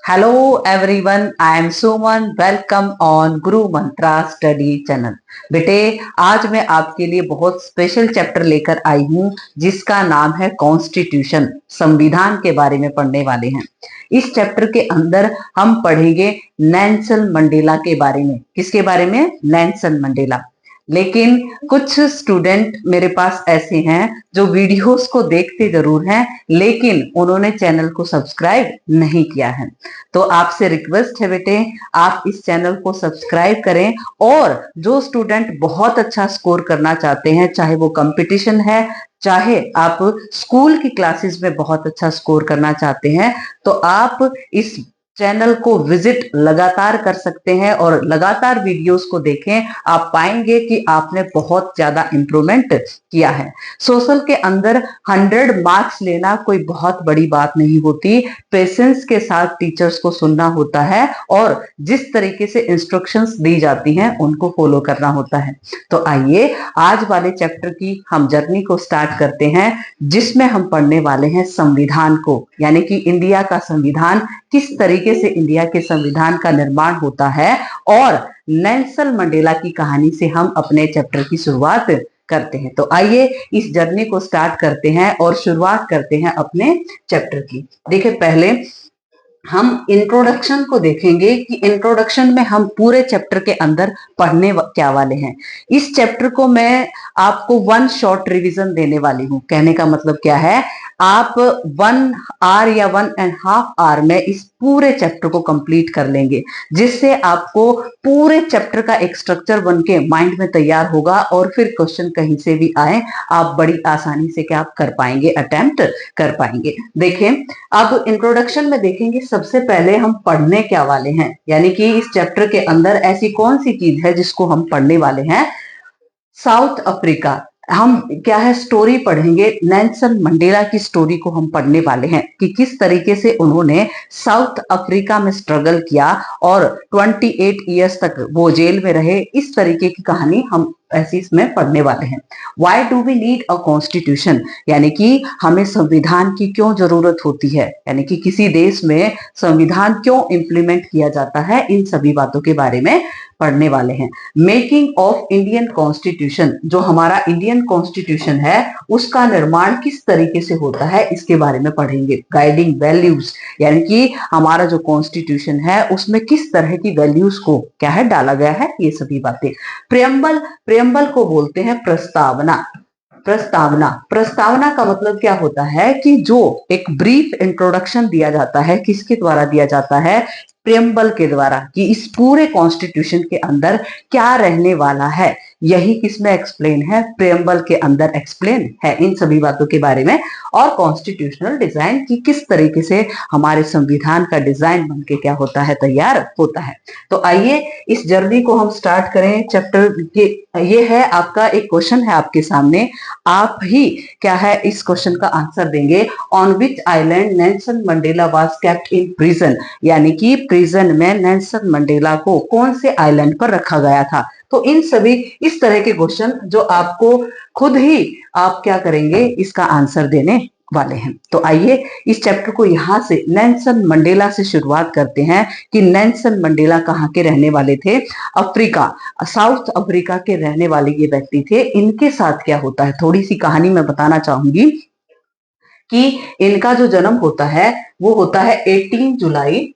Hello everyone, I am Suman. Welcome on Guru Mantra study channel. बेटे, आज मैं आपके लिए बहुत स्पेशल चैप्टर लेकर आई हूँ जिसका नाम है कॉन्स्टिट्यूशन। संविधान के बारे में पढ़ने वाले हैं। इस चैप्टर के अंदर हम पढ़ेंगे नेल्सन मंडेला के बारे में। किसके बारे में? Nelson Mandela. लेकिन कुछ स्टूडेंट मेरे पास ऐसे हैं जो वीडियोस को देखते जरूर हैं लेकिन उन्होंने चैनल को सब्सक्राइब नहीं किया है। तो आपसे रिक्वेस्ट है बेटे, आप इस चैनल को सब्सक्राइब करें। और जो स्टूडेंट बहुत अच्छा स्कोर करना चाहते हैं, चाहे वो कंपटीशन है, चाहे आप स्कूल की क्लासेस में बहुत अच्छा स्कोर करना चाहते हैं, तो आप इस चैनल को विजिट लगातार कर सकते हैं और लगातार वीडियोस को देखें। आप पाएंगे कि आपने बहुत ज्यादा इंप्रूवमेंट किया है। सोशल के अंदर 100 मार्क्स लेना कोई बहुत बड़ी बात नहीं होती। पेशेंस के साथ टीचर्स को सुनना होता है और जिस तरीके से इंस्ट्रक्शंस दी जाती हैं उनको फॉलो करना होता है। तो आइए आज वाले चैप्टर की हम जर्नी को स्टार्ट करते हैं, जिसमें हम पढ़ने वाले हैं संविधान को, यानी कि इंडिया का संविधान, किस तरीके से इंडिया के संविधान का निर्माण होता है। और नेल्सन मंडेला की कहानी से हम अपने चैप्टर की शुरुआत करते हैं। तो आइए इस जर्नी को स्टार्ट करते हैं और शुरुआत करते हैं अपने चैप्टर की। देखिए, पहले हम इंट्रोडक्शन को देखेंगे कि इंट्रोडक्शन में हम पूरे चैप्टर के अंदर पढ़ने क्या वाले हैं। इस चैप्टर को मैं आपको 1 शॉर्ट रिवीजन देने वाली हूँ। कहने का मतलब क्या है, आप 1 आवर या 1.5 आवर में इस पूरे चैप्टर को कंप्लीट कर लेंगे, जिससे आपको पूरे चैप्टर का एक स्ट्रक्चर बन के माइंड में तैयार होगा और फिर क्वेश्चन कहीं से भी आए आप बड़ी आसानी से क्या कर पाएंगे, अटेम्प्ट कर पाएंगे। देखें, अब इंट्रोडक्शन में देखेंगे सबसे पहले हम पढ़ने क्या वाले हैं, यानी कि इस चैप्टर के अंदर ऐसी कौन सी चीज है जिसको हम पढ़ने वाले हैं। साउथ अफ्रीका, हम क्या है स्टोरी पढ़ेंगे। नेल्सन मंडेला की स्टोरी को हम पढ़ने वाले हैं कि किस तरीके से उन्होंने साउथ अफ्रीका में स्ट्रगल किया और 28 इयर्स तक वो जेल में रहे। इस तरीके की कहानी हम ऐसी इसमें पढ़ने वाले हैं। Why do we need a constitution, यानी कि हमें संविधान की क्यों जरूरत होती है, यानी कि किसी देश में संविधान क्यों इंप्लीमेंट किया जाता है, इन सभी बातों के बारे में पढ़ने वाले हैं। मेकिंग ऑफ इंडियन कॉन्स्टिट्यूशन, जो हमारा इंडियन कॉन्स्टिट्यूशन है उसका निर्माण किस तरीके से होता है, इसके बारे में पढ़ेंगे। गाइडिंग वैल्यूज, यानी कि हमारा जो कॉन्स्टिट्यूशन है उसमें किस तरह की वैल्यूज को क्या है डाला गया है, ये सभी बातें। प्रियम्बल, प्रियम्बल को बोलते हैं प्रस्तावना। प्रस्तावना, प्रस्तावना का मतलब क्या होता है कि जो एक ब्रीफ इंट्रोडक्शन दिया जाता है, किसके द्वारा दिया जाता है, प्रियम्बल के द्वारा, कि इस पूरे कॉन्स्टिट्यूशन के अंदर क्या रहने वाला है, यही किसमें एक्सप्लेन है, प्रियम्बल के अंदर एक्सप्लेन है इन सभी बातों के बारे में। और कॉन्स्टिट्यूशनल डिजाइन की किस तरीके से हमारे संविधान का डिजाइन बनके क्या होता है, तैयार होता है। तो आइए इस जर्नी को हम स्टार्ट करें चैप्टर के। ये है आपका एक क्वेश्चन है आपके सामने, आप ही क्या है इस क्वेश्चन का आंसर देंगे। On which island Nelson Mandela was kept in prison, यानी कि प्रिजन में नेल्सन मंडेला को कौन से आइलैंड पर रखा गया था। तो इन सभी इस तरह के क्वेश्चन जो आपको खुद ही आप क्या करेंगे, इसका आंसर देने वाले हैं। तो आइए इस चैप्टर को यहां से नेल्सन मंडेला से शुरुआत करते हैं कि नेल्सन मंडेला कहाँ के रहने वाले थे। अफ्रीका, साउथ अफ्रीका के रहने वाले ये व्यक्ति थे। इनके साथ क्या होता है, थोड़ी सी कहानी मैं बताना चाहूंगी कि इनका जो जन्म होता है वो होता है 18 जुलाई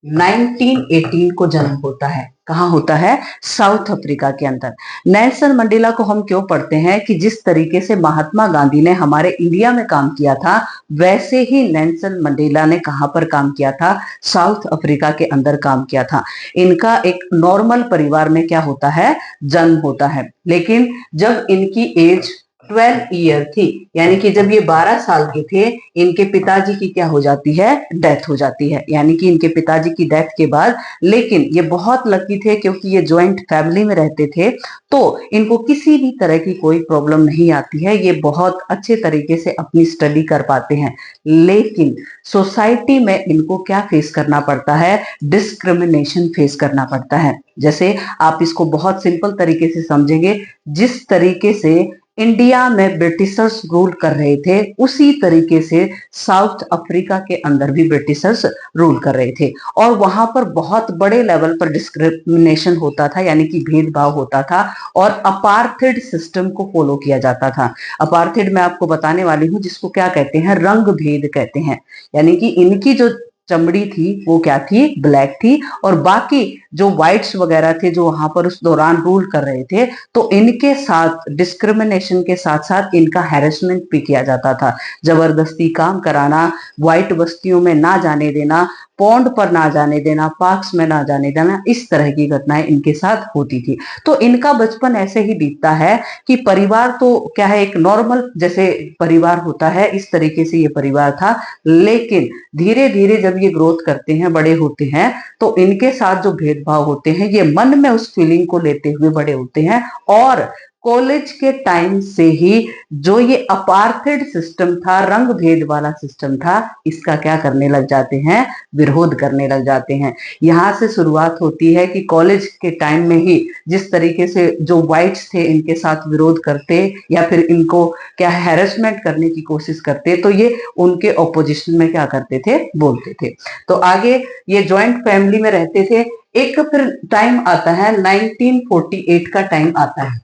1918 को जन्म होता है। कहाँ होता है? साउथ अफ्रीका के अंदर। नेल्सन मंडेला को हम क्यों पढ़ते हैं कि जिस तरीके से महात्मा गांधी ने हमारे इंडिया में काम किया था, वैसे ही नेल्सन मंडेला ने कहां पर काम किया था, साउथ अफ्रीका के अंदर काम किया था। इनका एक नॉर्मल परिवार में क्या होता है, जन्म होता है। लेकिन जब इनकी एज 12 ईयर थी, यानी कि जब ये 12 साल के थे इनके पिताजी की क्या हो जाती है, डेथ हो जाती है। यानी कि इनके पिताजी की डेथ के बाद, लेकिन ये बहुत लकी थे क्योंकि ये ज्वाइंट फैमिली में रहते थे, तो इनको किसी भी तरह की कोई प्रॉब्लम नहीं आती है, ये बहुत अच्छे तरीके से अपनी स्टडी कर पाते हैं। लेकिन सोसाइटी में इनको क्या फेस करना पड़ता है, डिस्क्रिमिनेशन फेस करना पड़ता है। जैसे आप इसको बहुत सिंपल तरीके से समझेंगे, जिस तरीके से इंडिया में ब्रिटिशर्स रूल कर रहे थे उसी तरीके से साउथ अफ्रीका के अंदर भी ब्रिटिशर्स रूल कर रहे थे, और वहां पर बहुत बड़े लेवल पर डिस्क्रिमिनेशन होता था, यानी कि भेदभाव होता था, और अपार्थेड सिस्टम को फॉलो किया जाता था। अपार्थेड मैं आपको बताने वाली हूँ, जिसको क्या कहते हैं, रंग भेद कहते हैं। यानी कि इनकी जो चमड़ी थी वो क्या थी, ब्लैक थी, और बाकी जो व्हाइट्स वगैरह थे जो वहां पर उस दौरान रूल कर रहे थे, तो इनके साथ डिस्क्रिमिनेशन के साथ साथ इनका हैरेसमेंट भी किया जाता था। जबरदस्ती काम कराना, व्हाइट बस्तियों में ना जाने देना, पौंड पर ना जाने देना, पार्क्स में ना जाने देना, इस तरह की घटनाएं इनके साथ होती थी। तो इनका बचपन ऐसे ही बीतता है कि परिवार तो क्या है, एक नॉर्मल जैसे परिवार होता है इस तरीके से ये परिवार था। लेकिन धीरे धीरे जब ये ग्रोथ करते हैं, बड़े होते हैं, तो इनके साथ जो भेदभाव होते हैं ये मन में उस फीलिंग को लेते हुए बड़े होते हैं, और कॉलेज के टाइम से ही जो ये अपार्थेड सिस्टम था, रंग भेद वाला सिस्टम था, इसका क्या करने लग जाते हैं, विरोध करने लग जाते हैं। यहां से शुरुआत होती है कि कॉलेज के टाइम में ही जिस तरीके से जो व्हाइट्स थे इनके साथ विरोध करते या फिर इनको क्या हैरेसमेंट करने की कोशिश करते, तो ये उनके ऑपोजिशन में क्या करते थे, बोलते थे। तो आगे ये जॉइंट फैमिली में रहते थे। एक फिर टाइम आता है 1948 का टाइम आता है,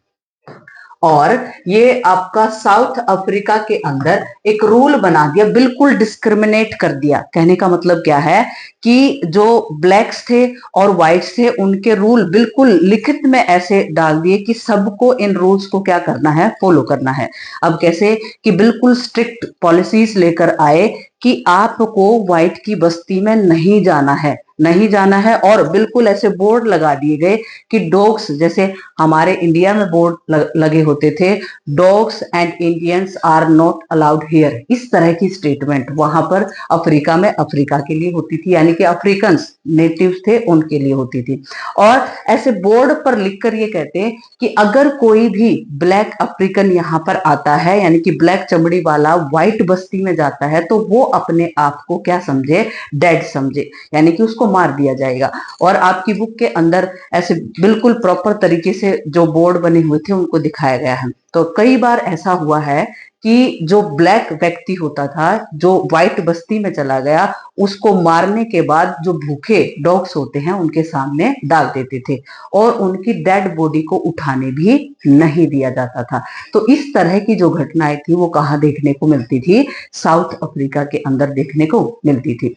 और ये आपका साउथ अफ्रीका के अंदर एक रूल बना दिया, बिल्कुल डिस्क्रिमिनेट कर दिया। कहने का मतलब क्या है कि जो ब्लैक्स थे और व्हाइट्स थे उनके रूल बिल्कुल लिखित में ऐसे डाल दिए कि सबको इन रूल्स को क्या करना है, फॉलो करना है। अब कैसे कि बिल्कुल स्ट्रिक्ट पॉलिसीज लेकर आए कि आपको व्हाइट की बस्ती में नहीं जाना है, नहीं जाना है, और बिल्कुल ऐसे बोर्ड लगा दिए गए कि डॉग्स, जैसे हमारे इंडिया में बोर्ड लगे होते थे, dogs and Indians are not allowed here, इस तरह की स्टेटमेंट वहां पर अफ्रीका में अफ्रीका के लिए होती थी, यानी कि अफ्रीकन नेटिव्स थे उनके लिए होती थी। और ऐसे बोर्ड पर लिखकर ये कहते हैं कि अगर कोई भी ब्लैक अफ्रीकन यहाँ पर आता है, यानी कि ब्लैक चमड़ी वाला व्हाइट बस्ती में जाता है, तो वो अपने आप को क्या समझे, डेड समझे, यानी कि उसको मार दिया जाएगा। और आपकी बुक के अंदर ऐसे बिल्कुल प्रॉपर तरीके से जो बोर्ड बने हुए थे उनको दिखाया गया है। तो कई बार ऐसा हुआ है कि जो ब्लैक व्यक्ति होता था जो व्हाइट बस्ती में चला गया, उसको मारने के बाद जो भूखे डॉग्स होते हैं उनके सामने डाल देते थे, और उनकी डेड बॉडी को उठाने भी नहीं दिया जाता था। तो इस तरह की जो घटनाएं थी वो कहाँ देखने को मिलती थी, साउथ अफ्रीका के अंदर देखने को मिलती थी।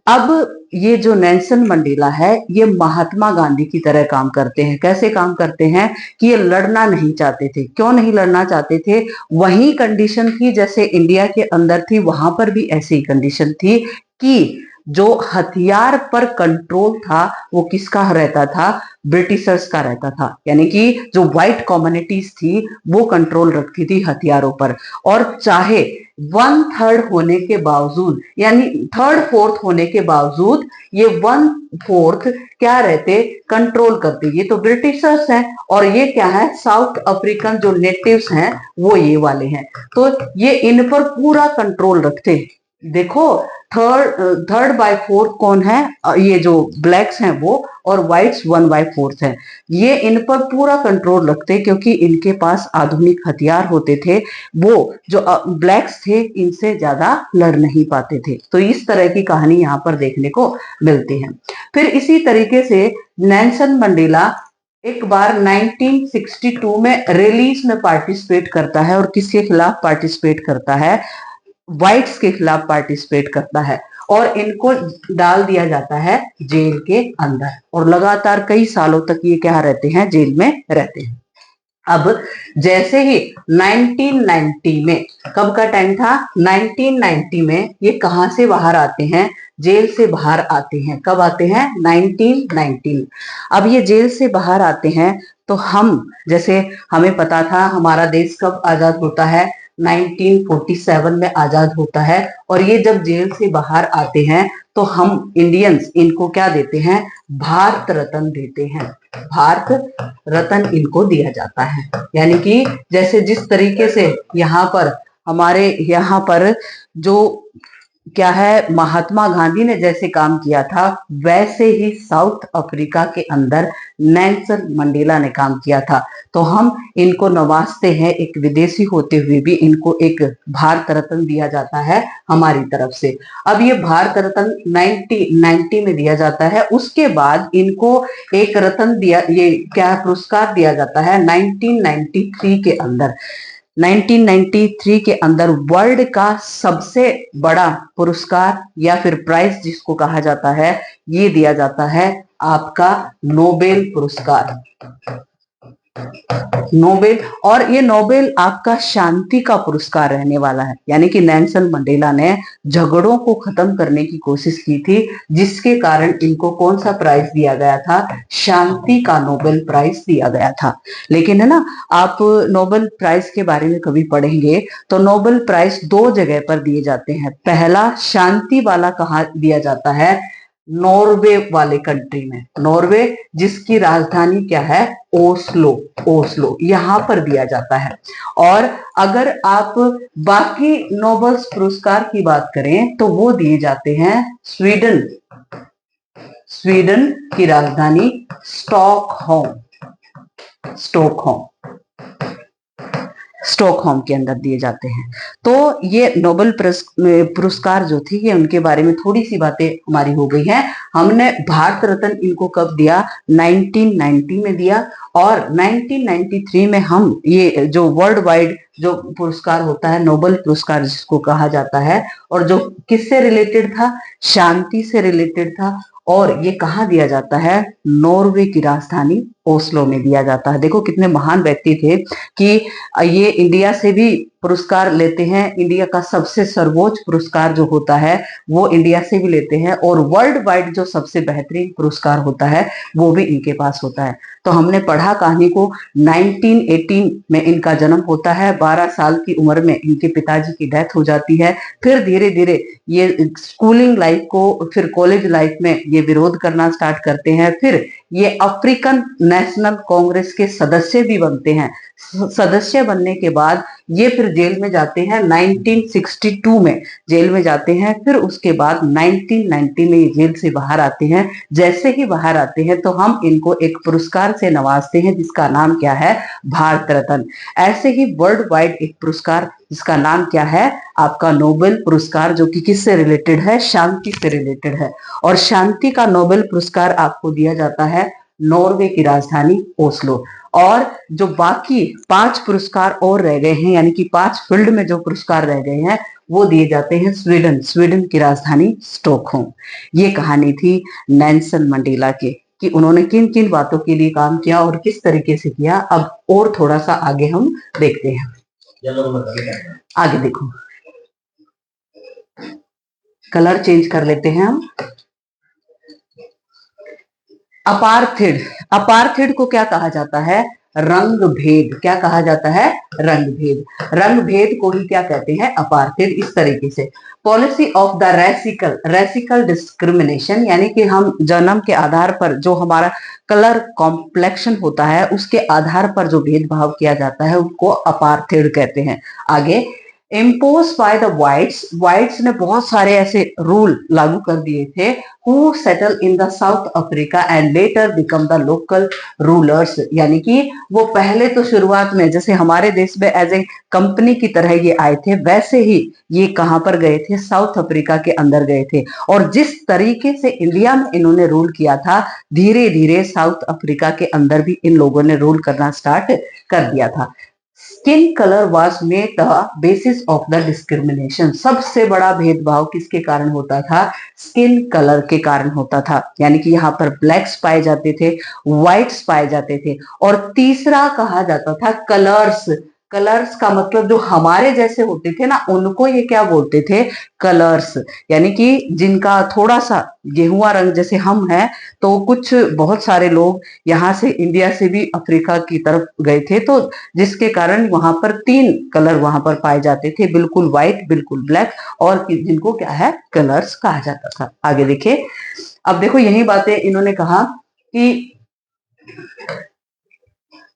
अब ये जो नेल्सन मंडेला है ये महात्मा गांधी की तरह काम करते हैं। कैसे काम करते हैं कि ये लड़ना नहीं चाहते थे। क्यों नहीं लड़ना चाहते थे, वही कंडीशन थी जैसे इंडिया के अंदर थी, वहां पर भी ऐसी ही कंडीशन थी कि जो हथियार पर कंट्रोल था वो किसका रहता था, ब्रिटिशर्स का रहता था। यानी कि जो व्हाइट कम्युनिटीज थी वो कंट्रोल रखती थी हथियारों पर, और चाहे 1/3 होने के बावजूद, यानी 3/4 होने के बावजूद ये 1/4 क्या रहते, कंट्रोल करते। ये तो ब्रिटिशर्स हैं, और ये क्या है, साउथ अफ्रीकन जो नेटिव्स हैं वो ये वाले हैं, तो ये इन पर पूरा कंट्रोल रखते। देखो, थर्ड बाय फोर्थ कौन है, ये जो ब्लैक्स हैं वो, और व्हाइट्स 1/4 है। ये इन पर पूरा कंट्रोल रखते क्योंकि इनके पास आधुनिक हथियार होते थे, वो जो ब्लैक्स थे इनसे ज्यादा लड़ नहीं पाते थे। तो इस तरह की कहानी यहाँ पर देखने को मिलती है। फिर इसी तरीके से नेल्सन मंडेला एक बार 1962 में रैलीज में पार्टिसिपेट करता है, और किसके खिलाफ पार्टिसिपेट करता है, व्हाइट्स के खिलाफ पार्टिसिपेट करता है, और इनको डाल दिया जाता है जेल के अंदर, और लगातार कई सालों तक ये क्या रहते हैं, जेल में रहते हैं। अब जैसे ही 1990 में, कब का टाइम था, 1990 में ये कहां से बाहर आते हैं, जेल से बाहर आते हैं। कब आते हैं, 1990। अब ये जेल से बाहर आते हैं तो हम, जैसे हमें पता था हमारा देश कब आजाद होता है, 1947 में आजाद होता है। और ये जब जेल से बाहर आते हैं तो हम इंडियंस इनको क्या देते हैं, भारत रत्न देते हैं। भारत रत्न इनको दिया जाता है। यानी कि जैसे जिस तरीके से यहाँ पर हमारे यहाँ पर जो क्या है, महात्मा गांधी ने जैसे काम किया था, वैसे ही साउथ अफ्रीका के अंदर नेल्सन मंडेला ने काम किया था। तो हम इनको नवाजते हैं, एक विदेशी होते हुए भी इनको एक भारत रत्न दिया जाता है हमारी तरफ से। अब ये भारत रत्न 1990 में दिया जाता है। उसके बाद इनको एक रत्न दिया, ये क्या पुरस्कार दिया जाता है 1993 के अंदर। 1993 के अंदर वर्ल्ड का सबसे बड़ा पुरस्कार या फिर प्राइज जिसको कहा जाता है, ये दिया जाता है आपका नोबेल पुरस्कार। नोबेल, और ये नोबेल आपका शांति का पुरस्कार रहने वाला है। यानी कि नेल्सन मंडेला ने झगड़ों को खत्म करने की कोशिश की थी, जिसके कारण इनको कौन सा प्राइज दिया गया था, शांति का नोबेल प्राइज दिया गया था। लेकिन है ना, आप नोबेल प्राइज के बारे में कभी पढ़ेंगे तो नोबेल प्राइज दो जगह पर दिए जाते हैं। पहला शांति वाला कहाँ दिया जाता है, नॉर्वे वाले कंट्री में। नॉर्वे जिसकी राजधानी क्या है, ओस्लो। ओस्लो यहाँ पर दिया जाता है। और अगर आप बाकी नोबेल पुरस्कार की बात करें तो वो दिए जाते हैं स्वीडन। स्वीडन की राजधानी स्टॉकहोम। स्टॉकहोम, स्टॉकहोम के अंदर दिए जाते हैं। तो ये नोबेल पुरस्कार जो थी, ये उनके बारे में थोड़ी सी बातें हमारी हो गई हैं। हमने भारत रत्न इनको कब दिया, 1990 में दिया। और 1993 में हम ये जो वर्ल्ड वाइड जो पुरस्कार होता है, नोबेल पुरस्कार जिसको कहा जाता है, और जो किससे रिलेटेड था, शांति से रिलेटेड था। और ये कहाँ दिया जाता है, नॉर्वे की राजधानी ओस्लो में दिया जाता है। देखो कितने महान व्यक्ति थे कि ये इंडिया से भी पुरस्कार लेते हैं। इंडिया का सबसे सर्वोच्च पुरस्कार जो होता है वो इंडिया से भी लेते हैं, और वर्ल्ड वाइड जो सबसे बेहतरीन पुरस्कार होता है वो भी इनके पास होता है। तो हमने पढ़ा कहानी को, 1918 में इनका जन्म होता है। 12 साल की उम्र में इनके पिताजी की डेथ हो जाती है। फिर धीरे धीरे ये स्कूलिंग लाइफ को, फिर कॉलेज लाइफ में ये विरोध करना स्टार्ट करते हैं। फिर ये अफ्रीकन नेशनल कांग्रेस के सदस्य भी बनते हैं। सदस्य बनने के बाद ये फिर जेल में जाते हैं, 1962 में जेल में जाते हैं। फिर उसके बाद 1990 में ये जेल से बाहर आते हैं। जैसे ही बाहर आते हैं तो हम इनको एक पुरस्कार से नवाजते हैं जिसका नाम क्या है, भारत रत्न। ऐसे ही वर्ल्ड वाइड एक पुरस्कार जिसका नाम क्या है, आपका नोबेल पुरस्कार, जो कि किससे रिलेटेड है, शांति से रिलेटेड है। और शांति का नोबेल पुरस्कार आपको दिया जाता है नॉर्वे की राजधानी ओस्लो। और जो बाकी 5 पुरस्कार और रह गए हैं, यानी कि 5 फील्ड में जो पुरस्कार रह गए हैं, वो दिए जाते हैं स्वीडन। स्वीडन की राजधानी स्टॉकहोम। ये कहानी थी नेल्सन मंडेला के, कि उन्होंने किन किन बातों के लिए काम किया और किस तरीके से किया। अब और थोड़ा सा आगे हम देखते हैं। आगे देखो, कलर चेंज कर लेते हैं हम। अपार्थिड, अपार्थिड को क्या कहा जाता है, रंग भेद। क्या कहा जाता है, रंग भेद। रंग भेद को ही क्या कहते हैं, अपार्थिड। इस तरीके से पॉलिसी ऑफ द रेसिकल, रेसिकल डिस्क्रिमिनेशन, यानी कि हम जन्म के आधार पर जो हमारा कलर कॉम्प्लेक्शन होता है उसके आधार पर जो भेदभाव किया जाता है उसको अपार्थिड कहते हैं। आगे, impose by the whites, whites ने बहुत सारे ऐसे रूल लागू कर दिए थे। Who settle in the south Africa and later become the local rulers, यानी कि वो पहले तो शुरुआत में जैसे हमारे देश में एज ए कंपनी की तरह ये आए थे, वैसे ही ये कहां पर गए थे, साउथ अफ्रीका के अंदर गए थे। और जिस तरीके से इंडिया में इन्होंने रूल किया था, धीरे धीरे साउथ अफ्रीका के अंदर भी इन लोगों ने रूल करना स्टार्ट कर दिया था। Skin colour was made the basis of the discrimination. सबसे बड़ा भेदभाव किसके कारण होता था? स्किन कलर के कारण होता था। यानी कि यहाँ पर ब्लैक्स पाए जाते थे, व्हाइट्स पाए जाते थे। और तीसरा कहा जाता था कलर्स। कलर्स का मतलब जो हमारे जैसे होते थे ना, उनको ये क्या बोलते थे? कलर्स। यानी कि जिनका थोड़ा सा गेहुआ रंग जैसे हम हैं, तो कुछ बहुत सारे लोग यहाँ से इंडिया से भी अफ्रीका की तरफ गए थे, तो जिसके कारण वहां पर तीन कलर वहां पर पाए जाते थे, बिल्कुल व्हाइट, बिल्कुल ब्लैक, और जिनको क्या है? कलर्स कहा जाता था। आगे देखिए, अब देखो यही बातें इन्होंने कहा कि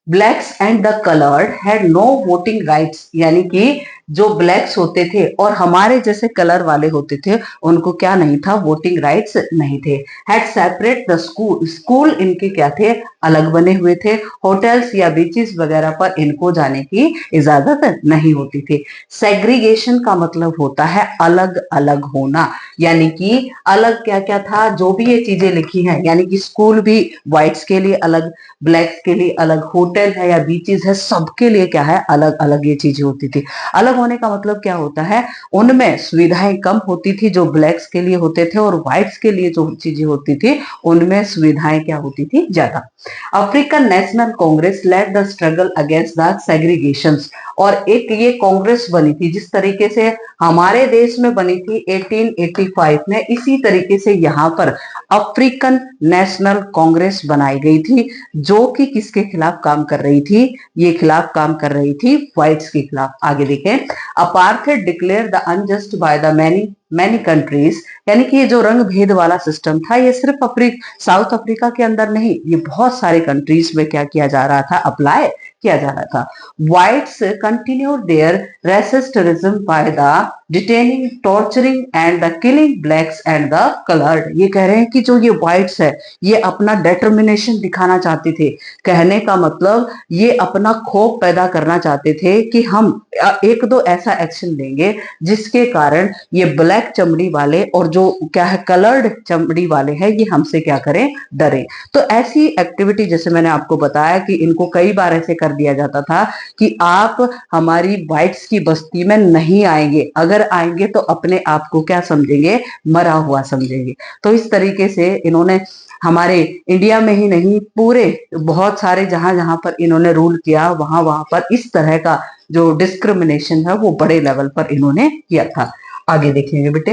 blacks and the coloured had no voting rights. यानी कि जो ब्लैक्स होते थे और हमारे जैसे कलर वाले होते थे, उनको क्या नहीं था? वोटिंग राइट्स नहीं थे। Had separate the school. School इनके क्या थे? अलग बने हुए थे। होटल्स या बीचेस वगैरह पर इनको जाने की इजाजत नहीं होती थी। सेग्रीगेशन का मतलब होता है अलग अलग होना। यानी कि अलग क्या क्या था? जो भी ये चीजें लिखी हैं, यानी कि स्कूल भी व्हाइट्स के लिए अलग, ब्लैक्स के लिए अलग, होटल है या बीचेस है, सबके लिए क्या है? अलग अलग ये चीजें होती थी। अलग होने का मतलब क्या होता है? उनमें सुविधाएं कम होती थी जो ब्लैक्स के लिए होते थे, और व्हाइट्स के लिए जो चीजें होती थी उनमें सुविधाएं क्या होती थी? ज्यादा। African National Congress led the struggle against the segregation. और एक ये कांग्रेस बनी थी, जिस तरीके से हमारे देश में बनी थी 1885 में, इसी तरीके से यहाँ पर अफ्रीकन नेशनल कांग्रेस बनाई गई थी, जो कि किसके खिलाफ काम कर रही थी? ये खिलाफ काम कर रही थी व्हाइट्स के खिलाफ। आगे देखें, apartheid declare the unjust by the many many countries. यानी कि ये जो रंग भेद वाला सिस्टम था, ये सिर्फ साउथ अफ्रीका के अंदर नहीं, ये बहुत सारे कंट्रीज में क्या किया जा रहा था? अप्लाई किया जा रहा था। Whites continue their racist regime by the detaining, torturing and the killing blacks and the coloured. ये कह रहे हैं कि जो ये व्हाइट्स है, ये अपना डिटर्मिनेशन दिखाना चाहते थे। कहने का मतलब ये अपना खौफ पैदा करना चाहते थे कि हम एक दो ऐसा एक्शन लेंगे जिसके कारण ये ब्लैक चमड़ी वाले और जो क्या है कलर्ड चमड़ी वाले हैं, ये हमसे क्या करें? डरे। तो ऐसी एक्टिविटी, जैसे मैंने आपको बताया कि इनको कई बार ऐसे कर दिया जाता था कि आप हमारी व्हाइट्स की बस्ती में नहीं आएंगे, अगर आएंगे तो अपने आप को क्या समझेंगे? मरा हुआ समझेंगे। तो इस तरीके से इन्होंने हमारे इंडिया में ही नहीं, पूरे बहुत सारे जहां जहां पर इन्होंने रूल किया, वहां वहां पर इस तरह का जो डिस्क्रिमिनेशन है वो बड़े लेवल पर इन्होंने किया था। आगे देखेंगे बेटे।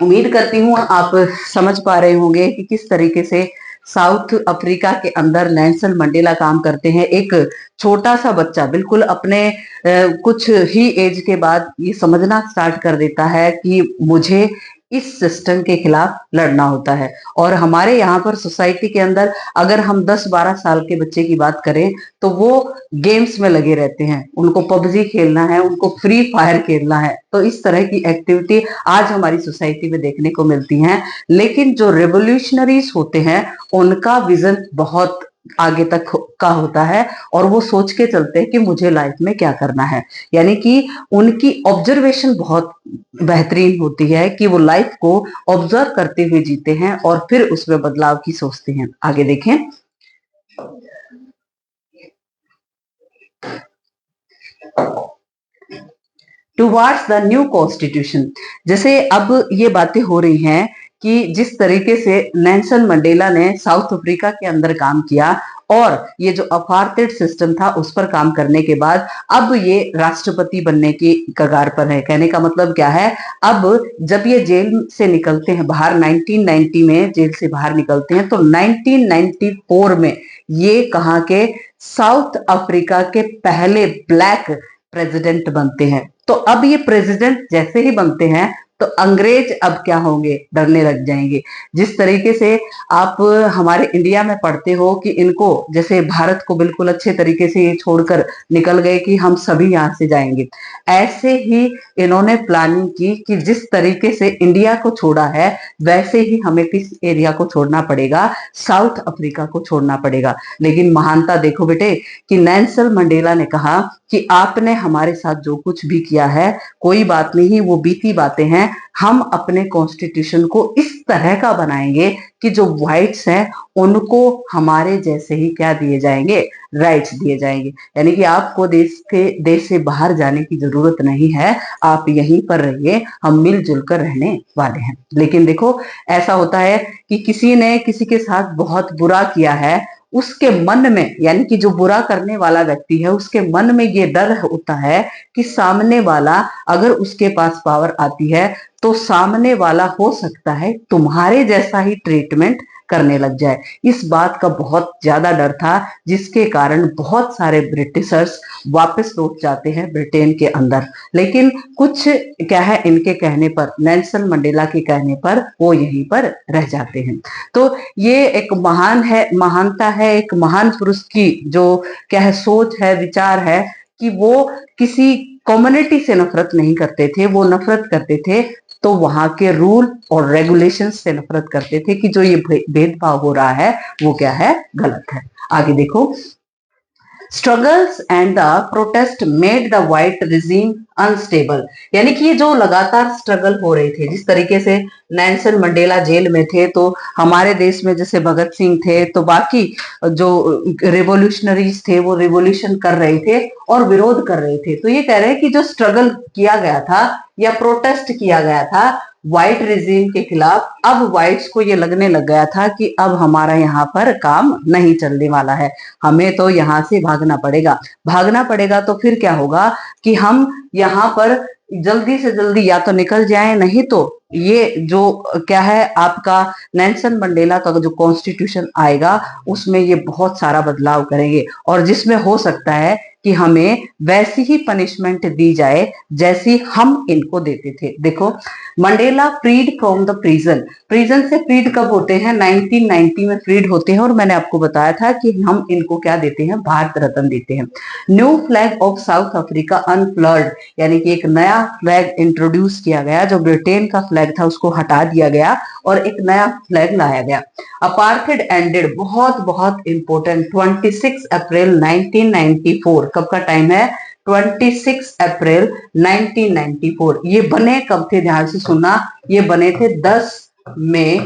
उम्मीद करती हूँ आप समझ पा रहे होंगे कि किस तरीके से साउथ अफ्रीका के अंदर नेल्सन मंडेला काम करते हैं। एक छोटा सा बच्चा बिल्कुल अपने कुछ ही एज के बाद ये समझना स्टार्ट कर देता है कि मुझे इस सिस्टम के खिलाफ लड़ना होता है। और हमारे यहाँ पर सोसाइटी के अंदर अगर हम 10-12 साल के बच्चे की बात करें, तो वो गेम्स में लगे रहते हैं, उनको पबजी खेलना है, उनको फ्री फायर खेलना है। तो इस तरह की एक्टिविटी आज हमारी सोसाइटी में देखने को मिलती हैं। लेकिन जो रेवोल्यूशनरीज होते हैं, उनका विजन बहुत आगे तक का होता है, और वो सोच के चलते हैं कि मुझे लाइफ में क्या करना है। यानी कि उनकी ऑब्जर्वेशन बहुत बेहतरीन होती है कि वो लाइफ को ऑब्जर्व करते हुए जीते हैं और फिर उसमें बदलाव की सोचते हैं। आगे देखें। Towards the new constitution. जैसे अब ये बातें हो रही हैं कि जिस तरीके से नेल्सन मंडेला ने साउथ अफ्रीका के अंदर काम किया, और ये जो अपार्थाइड सिस्टम था उस पर काम करने के बाद अब ये राष्ट्रपति बनने की कगार पर है। कहने का मतलब क्या है? अब जब ये जेल से निकलते हैं बाहर, 1990 में जेल से बाहर निकलते हैं, तो 1994 में ये कहाँ के? साउथ अफ्रीका के पहले ब्लैक प्रेसिडेंट बनते हैं। तो अब ये प्रेसिडेंट जैसे ही बनते हैं, तो अंग्रेज अब क्या होंगे? डरने लग जाएंगे। जिस तरीके से आप हमारे इंडिया में पढ़ते हो कि इनको, जैसे भारत को बिल्कुल अच्छे तरीके से ये छोड़कर निकल गए कि हम सभी यहाँ से जाएंगे, ऐसे ही इन्होंने प्लानिंग की कि जिस तरीके से इंडिया को छोड़ा है, वैसे ही हमें किस एरिया को छोड़ना पड़ेगा? साउथ अफ्रीका को छोड़ना पड़ेगा। लेकिन महानता देखो बेटे कि नेल्सन मंडेला ने कहा कि आपने हमारे साथ जो कुछ भी किया है, कोई बात नहीं, वो बीती बातें हैं। हैं हम अपने कॉन्स्टिट्यूशन को इस तरह का बनाएंगे कि जो व्हाइट्स हैं उनको हमारे जैसे ही क्या दिए जाएंगे, राइट्स दिए जाएंगे। यानी कि आपको देश से बाहर जाने की जरूरत नहीं है, आप यहीं पर रहिए, हम मिलजुल कर रहने वाले हैं। लेकिन देखो ऐसा होता है कि किसी ने किसी के साथ बहुत बुरा किया है, उसके मन में, यानी कि जो बुरा करने वाला व्यक्ति है उसके मन में ये डर होता है कि सामने वाला अगर उसके पास पावर आती है तो सामने वाला हो सकता है तुम्हारे जैसा ही ट्रीटमेंट करने लग जाए। इस बात का बहुत ज्यादा डर था, जिसके कारण बहुत सारे ब्रिटिशर्स वापस लौट जाते हैं ब्रिटेन के अंदर। लेकिन कुछ क्या है, इनके कहने पर, नेल्सन मंडेला के कहने पर वो यहीं पर रह जाते हैं। तो ये एक महानता है, एक महान पुरुष की जो क्या है सोच है, विचार है कि वो किसी कम्युनिटी से नफरत नहीं करते थे, वो नफरत करते थे तो वहां के रूल और रेगुलेशंस से नफरत करते थे कि जो ये भेदभाव हो रहा है वो क्या है, गलत है। आगे देखो, struggles and the protest made the white regime unstable. यानी कि ये जो लगातार स्ट्रगल हो रहे थे, जिस तरीके से नेल्सन मंडेला जेल में थे तो हमारे देश में जैसे भगत सिंह थे, तो बाकी जो रिवोल्यूशनरीज थे वो रिवोल्यूशन कर रहे थे और विरोध कर रहे थे। तो ये कह रहे हैं कि जो स्ट्रगल किया गया था या प्रोटेस्ट किया गया था व्हाइट रिजीम के खिलाफ, अब व्हाइट्स को ये लगने लग गया था कि अब हमारा यहाँ पर काम नहीं चलने वाला है, हमें तो यहाँ से भागना पड़ेगा। तो फिर क्या होगा कि हम यहाँ पर जल्दी से जल्दी या तो निकल जाएं, नहीं तो ये जो क्या है आपका नेल्सन मंडेला का जो कॉन्स्टिट्यूशन आएगा उसमें ये बहुत सारा बदलाव करेंगे और जिसमें हो सकता है कि हमें वैसी ही पनिशमेंट दी जाए जैसी हम इनको देते थे। देखो, Mandela freed from the prison से फ्रीड कब होते हैं, 1990 में फ्रीड होते हैं और मैंने आपको बताया था कि हम इनको क्या देते हैं, भारत रत्न देते हैं। New flag of South Africa unfurled, यानी कि एक नया फ्लैग इंट्रोड्यूस किया गया, जो ब्रिटेन का फ्लैग था उसको हटा दिया गया और एक नया फ्लैग लाया गया। अपार्थेड एंडेड, बहुत बहुत इंपॉर्टेंट, 26 अप्रैल 1994, कब का टाइम है, 26 अप्रैल 1994। ये बने कब थे, ध्यान से सुनना, ये बने थे 10 मई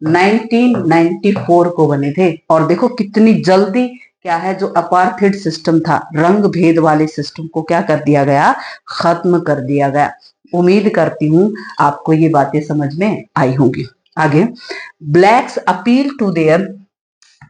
1994 को बने थे। और देखो कितनी जल्दी क्या है, जो अपार्थेड सिस्टम था, रंग भेद वाले सिस्टम को क्या कर दिया गया, खत्म कर दिया गया। उम्मीद करती हूं आपको ये बातें समझ में आई होंगी। आगे, blacks appeal to their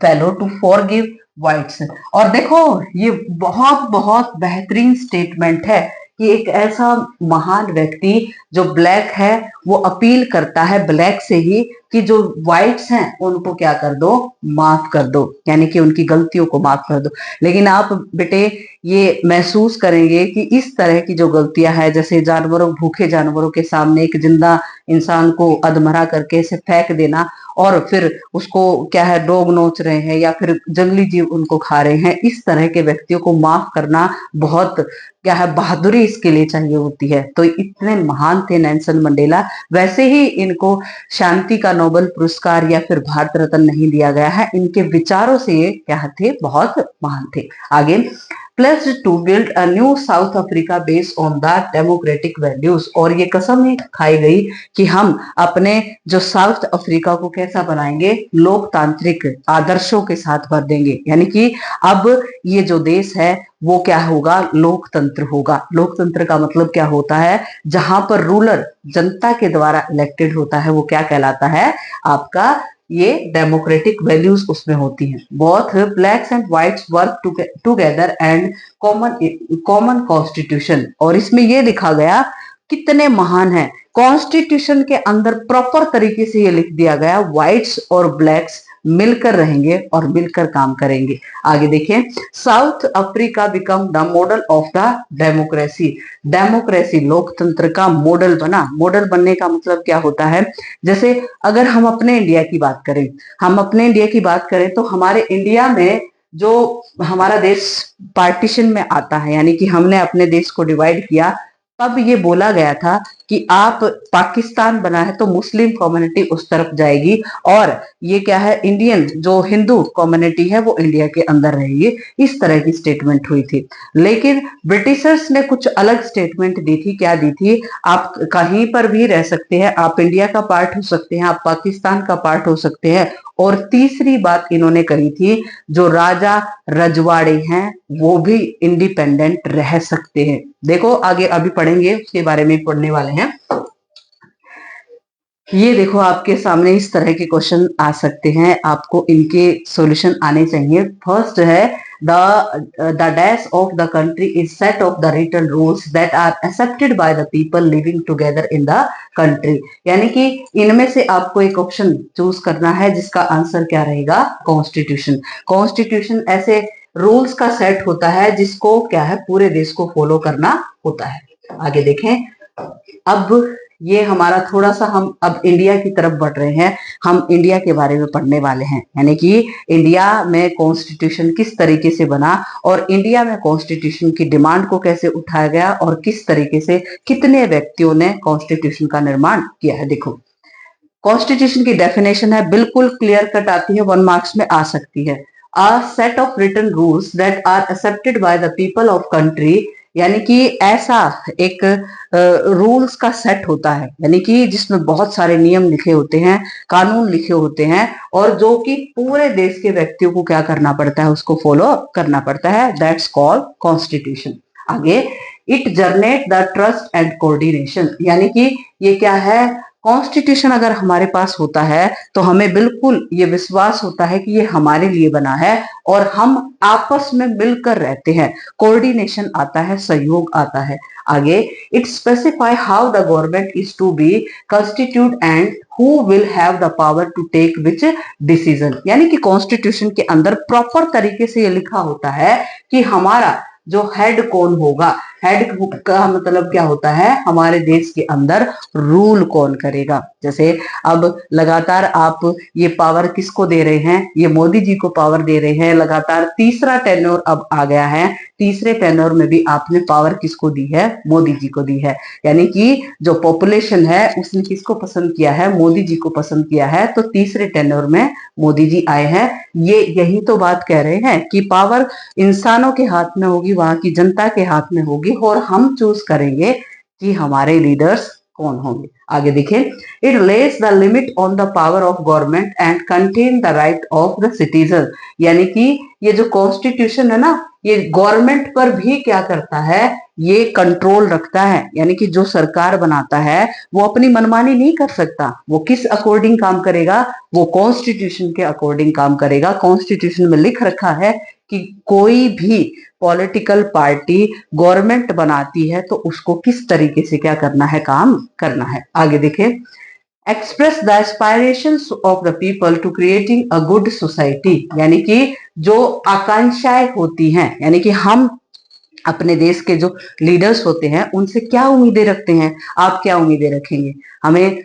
fellow to forgive whites. और देखो ये बहुत बहुत बेहतरीन स्टेटमेंट है कि एक ऐसा महान व्यक्ति जो ब्लैक है वो अपील करता है ब्लैक से ही कि जो व्हाइट्स हैं उनको क्या कर दो, माफ कर दो, यानी कि उनकी गलतियों को माफ कर दो। लेकिन आप बेटे ये महसूस करेंगे कि इस तरह की जो गलतियां हैं, जैसे भूखे जानवरों के सामने एक जिंदा इंसान को अधमरा करके इसे फेंक देना और फिर उसको क्या है डॉग नोच रहे हैं या फिर जंगली जीव उनको खा रहे हैं, इस तरह के व्यक्तियों को माफ करना बहुत क्या है बहादुरी इसके लिए चाहिए होती है। तो इतने महान थे नेल्सन मंडेला। वैसे ही इनको शांति का नोबेल पुरस्कार या फिर भारत रत्न नहीं दिया गया है, इनके विचारों से ये क्या थे, बहुत महान थे। आगे, pledged to build a new South Africa based on the democratic values, और ये कसम ही खाई गई कि हम अपने जो साउथ अफ्रीका को कैसा बनाएंगे, लोकतांत्रिक आदर्शों के साथ भर देंगे। यानी कि अब ये जो देश है वो क्या होगा, लोकतंत्र होगा। लोकतंत्र का मतलब क्या होता है, जहां पर रूलर जनता के द्वारा इलेक्टेड होता है वो क्या कहलाता है, आपका ये डेमोक्रेटिक वैल्यूज उसमें होती हैं। Both blacks and whites work together and common constitution, और इसमें ये लिखा गया कितने महान हैं, कॉन्स्टिट्यूशन के अंदर प्रॉपर तरीके से ये लिख दिया गया व्हाइट्स और ब्लैक्स मिलकर रहेंगे और मिलकर काम करेंगे। आगे देखिए, south Africa become the model of the democracy लोकतंत्र का मॉडल बना। मॉडल बनने का मतलब क्या होता है, जैसे अगर हम अपने इंडिया की बात करें तो हमारे इंडिया में जो हमारा देश पार्टीशन में आता है, यानी कि हमने अपने देश को डिवाइड किया, तब ये बोला गया था कि आप पाकिस्तान बना है तो मुस्लिम कम्युनिटी उस तरफ जाएगी, और ये क्या है, इंडियन जो हिंदू कम्युनिटी है वो इंडिया के अंदर रहेगी। इस तरह की स्टेटमेंट हुई थी। लेकिन ब्रिटिशर्स ने कुछ अलग स्टेटमेंट दी थी। क्या दी थी? आप कहीं पर भी रह सकते हैं, आप इंडिया का पार्ट हो सकते हैं, आप पाकिस्तान का पार्ट हो सकते हैं। और तीसरी बात इन्होंने कही थी, जो राजा रजवाड़े हैं वो भी इंडिपेंडेंट रह सकते हैं। देखो आगे अभी पढ़ेंगे उसके बारे में पढ़ने वाले हैं। ये देखो आपके सामने इस तरह के क्वेश्चन आ सकते हैं, आपको इनके सॉल्यूशन आने चाहिए। फर्स्ट है the dash of the country is set of the written rules that are accepted by the people living together in the country. यानी कि इनमें से आपको एक ऑप्शन चूज करना है जिसका आंसर क्या रहेगा? कॉन्स्टिट्यूशन। कॉन्स्टिट्यूशन ऐसे रूल्स का सेट होता है जिसको क्या है, पूरे देश को फॉलो करना होता है। आगे देखें। अब ये हमारा थोड़ा सा, हम अब इंडिया की तरफ बढ़ रहे हैं। हम इंडिया के बारे में पढ़ने वाले हैं, यानी कि इंडिया में कॉन्स्टिट्यूशन किस तरीके से बना, और इंडिया में कॉन्स्टिट्यूशन की डिमांड को कैसे उठाया गया, और किस तरीके से कितने व्यक्तियों ने कॉन्स्टिट्यूशन का निर्माण किया है। देखो, कॉन्स्टिट्यूशन की डेफिनेशन है, बिल्कुल क्लियर कट आती है, 1 मार्क्स में आ सकती है। A set of written rules that are accepted by the people of country, यानी कि ऐसा एक रूल्स का सेट होता है, यानी कि जिसमें बहुत सारे नियम लिखे होते हैं, कानून लिखे होते हैं, और जो कि पूरे देश के व्यक्तियों को क्या करना पड़ता है, उसको फॉलो करना पड़ता है। That's called constitution. आगे, it generate the trust and coordination, यानी कि ये क्या है, कॉन्स्टिट्यूशन अगर हमारे पास होता है तो हमें बिल्कुल ये विश्वास होता है कि ये हमारे लिए बना है और हम आपस में मिलकर रहते हैं। कोऑर्डिनेशन आता है, सहयोग आता है। आगे, it specify how the government is to be constitute and who will have the power to take which decision, यानी कि कॉन्स्टिट्यूशन के अंदर प्रॉपर तरीके से ये लिखा होता है कि हमारा जो हेड कौन होगा। हेड का मतलब क्या होता है, हमारे देश के अंदर रूल कौन करेगा। जैसे अब लगातार आप ये पावर किसको दे रहे हैं, ये मोदी जी को पावर दे रहे हैं। लगातार तीसरा टेन्योर अब आ गया है, तीसरे टेन्योर में भी आपने पावर किसको दी है, मोदी जी को दी है। यानी कि जो पॉपुलेशन है उसने किसको पसंद किया है, मोदी जी को पसंद किया है, तो तीसरे टेन्योर में मोदी जी आए हैं। ये यही तो बात कह रहे हैं कि पावर इंसानों के हाथ में होगी, वहां की जनता के हाथ में होगी, और हम चूज करेंगे कि हमारे लीडर्स कौन होंगे। आगे देखें। It less the limit on the power of government and contain the right of the citizen, यानी कि ये जो कॉन्स्टिट्यूशन है ना, ये गवर्नमेंट पर भी क्या करता है, ये कंट्रोल रखता है। यानी कि जो सरकार बनाता है वो अपनी मनमानी नहीं कर सकता। वो किस अकॉर्डिंग काम करेगा, वो कॉन्स्टिट्यूशन के अकॉर्डिंग काम करेगा। कॉन्स्टिट्यूशन में लिख रखा है कि कोई भी पॉलिटिकल पार्टी गवर्नमेंट बनाती है तो उसको किस तरीके से क्या करना है, काम करना है। आगे देखें। Express the aspirations of the people to creating a good society, यानी कि जो आकांक्षाएं होती हैं, यानी कि हम अपने देश के जो लीडर्स होते हैं उनसे क्या उम्मीदें रखते हैं। आप क्या उम्मीदें रखेंगे? हमें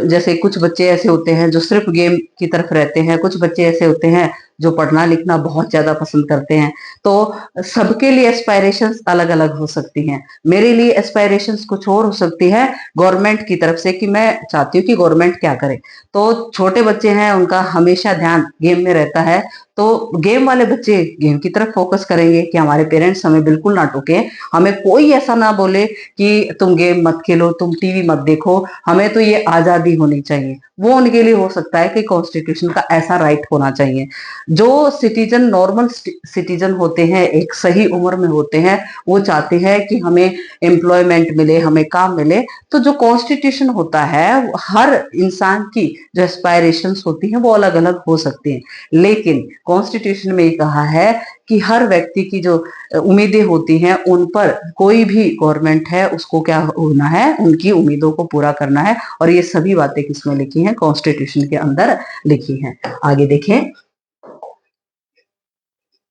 जैसे कुछ बच्चे ऐसे होते हैं जो सिर्फ गेम की तरफ रहते हैं, कुछ बच्चे ऐसे होते हैं जो पढ़ना लिखना बहुत ज्यादा पसंद करते हैं। तो सबके लिए एस्पायरेशंस अलग अलग हो सकती हैं। मेरे लिए एस्पायरेशंस कुछ और हो सकती है गवर्नमेंट की तरफ से, कि मैं चाहती हूँ कि गवर्नमेंट क्या करे। तो छोटे बच्चे हैं, उनका हमेशा ध्यान गेम में रहता है, तो गेम वाले बच्चे गेम की तरफ फोकस करेंगे कि हमारे पेरेंट्स हमें बिल्कुल ना टोके, हमें कोई ऐसा ना बोले कि तुम गेम मत खेलो, तुम टीवी मत देखो, हमें तो ये आजादी होनी चाहिए। वो उनके लिए हो सकता है कि कॉन्स्टिट्यूशन का ऐसा राइट होना चाहिए। जो सिटीजन, नॉर्मल सिटीजन होते हैं, एक सही उम्र में होते हैं, वो चाहते हैं कि हमें एम्प्लॉयमेंट मिले, हमें काम मिले। तो जो कॉन्स्टिट्यूशन होता है, हर इंसान की जो एस्पायरेशंस होती हैं वो अलग अलग हो सकती हैं, लेकिन कॉन्स्टिट्यूशन में ये कहा है कि हर व्यक्ति की जो उम्मीदें होती हैं उन पर कोई भी गवर्नमेंट है उसको क्या होना है, उनकी उम्मीदों को पूरा करना है। और ये सभी बातें किसमें लिखी हैं, कॉन्स्टिट्यूशन के अंदर लिखी हैं। आगे देखें।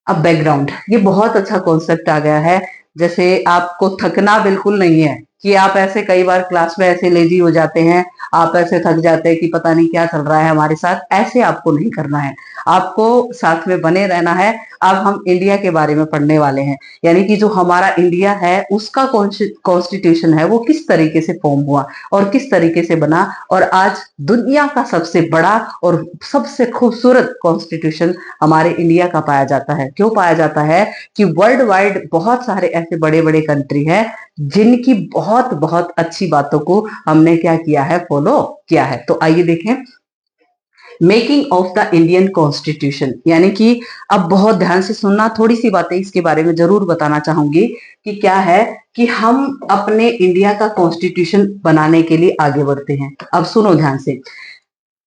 अब बैकग्राउंड, ये बहुत अच्छा कॉन्सेप्ट आ गया है। जैसे आपको थकना बिल्कुल नहीं है, कि आप ऐसे कई बार क्लास में ऐसे लेजी हो जाते हैं, आप ऐसे थक जाते हैं कि पता नहीं क्या चल रहा है हमारे साथ। ऐसे आपको नहीं करना है, आपको साथ में बने रहना है। अब हम इंडिया के बारे में पढ़ने वाले हैं, यानी कि जो हमारा इंडिया है उसका कॉन्स्टिट्यूशन है वो किस तरीके से फॉर्म हुआ और किस तरीके से बना, और आज दुनिया का सबसे बड़ा और सबसे खूबसूरत कॉन्स्टिट्यूशन हमारे इंडिया का पाया जाता है। क्यों पाया जाता है कि वर्ल्ड वाइड बहुत सारे ऐसे बड़े बड़े कंट्री हैं जिनकी बहुत बहुत अच्छी बातों को हमने क्या किया है, फॉलो किया है। तो आइए देखें making of the Indian constitution, यानी कि अब बहुत ध्यान से सुनना, थोड़ी सी बातें इसके बारे में जरूर बताना चाहूंगी कि क्या है कि हम अपने इंडिया का कॉन्स्टिट्यूशन बनाने के लिए आगे बढ़ते हैं। अब सुनो ध्यान से।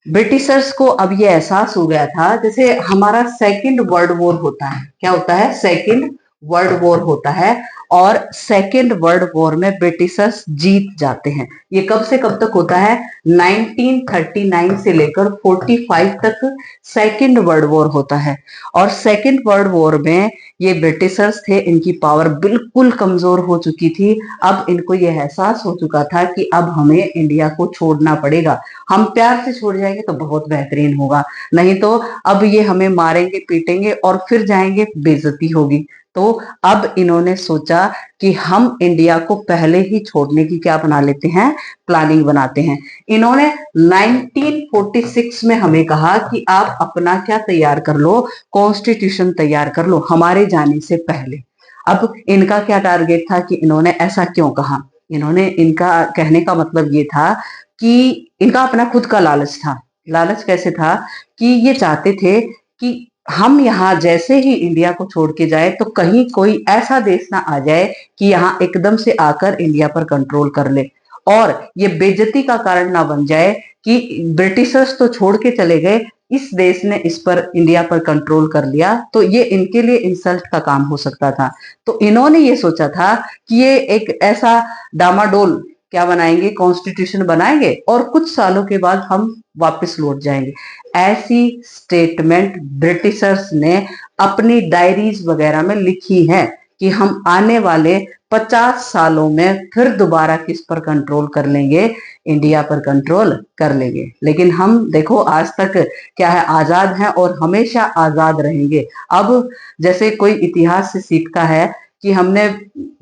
ब्रिटिशर्स को अब ये एहसास हो गया था, जैसे हमारा सेकंड वर्ल्ड वॉर होता है, क्या होता है, सेकंड वर्ल्ड वॉर होता है, और सेकंड वर्ल्ड वॉर में ब्रिटिशर्स जीत जाते हैं। ये कब से कब तक होता है, 1939 से लेकर 45 तक सेकंड वर्ल्ड वॉर होता है। और सेकंड वर्ल्ड वॉर में ये ब्रिटिशर्स थे, इनकी पावर बिल्कुल कमजोर हो चुकी थी। अब इनको ये एहसास हो चुका था कि अब हमें इंडिया को छोड़ना पड़ेगा। हम प्यार से छोड़ जाएंगे तो बहुत बेहतरीन होगा, नहीं तो अब ये हमें मारेंगे पीटेंगे और फिर जाएंगे, बेइज्जती होगी। तो अब इन्होंने सोचा कि हम इंडिया को पहले ही छोड़ने की क्या बना लेते हैं, प्लानिंग बनाते हैं। इन्होंने 1946 में हमें कहा कि आप अपना क्या तैयार कर लो, कॉन्स्टिट्यूशन तैयार कर लो हमारे जाने से पहले। अब इनका क्या टारगेट था कि इन्होंने ऐसा क्यों कहा, इन्होंने, इनका कहने का मतलब ये था कि इनका अपना खुद का लालच था। लालच कैसे था कि ये चाहते थे कि हम यहाँ जैसे ही इंडिया को छोड़ के जाए तो कहीं कोई ऐसा देश ना आ जाए कि यहाँ एकदम से आकर इंडिया पर कंट्रोल कर ले, और ये बेइज्जती का कारण ना बन जाए कि ब्रिटिशर्स तो छोड़ के चले गए, इस देश ने इस पर, इंडिया पर कंट्रोल कर लिया, तो ये इनके लिए इंसल्ट का काम हो सकता था। तो इन्होंने ये सोचा था कि ये एक ऐसा डामाडोल क्या बनाएंगे, कॉन्स्टिट्यूशन बनाएंगे और कुछ सालों के बाद हम वापस लौट जाएंगे। ऐसी स्टेटमेंट ब्रिटिशर्स ने अपनी डायरीज वगैरह में लिखी है कि हम आने वाले 50 सालों में फिर दोबारा किस पर कंट्रोल कर लेंगे, इंडिया पर कंट्रोल कर लेंगे। लेकिन हम देखो आज तक क्या है, आजाद हैं और हमेशा आजाद रहेंगे। अब जैसे कोई इतिहास से सीखता है कि हमने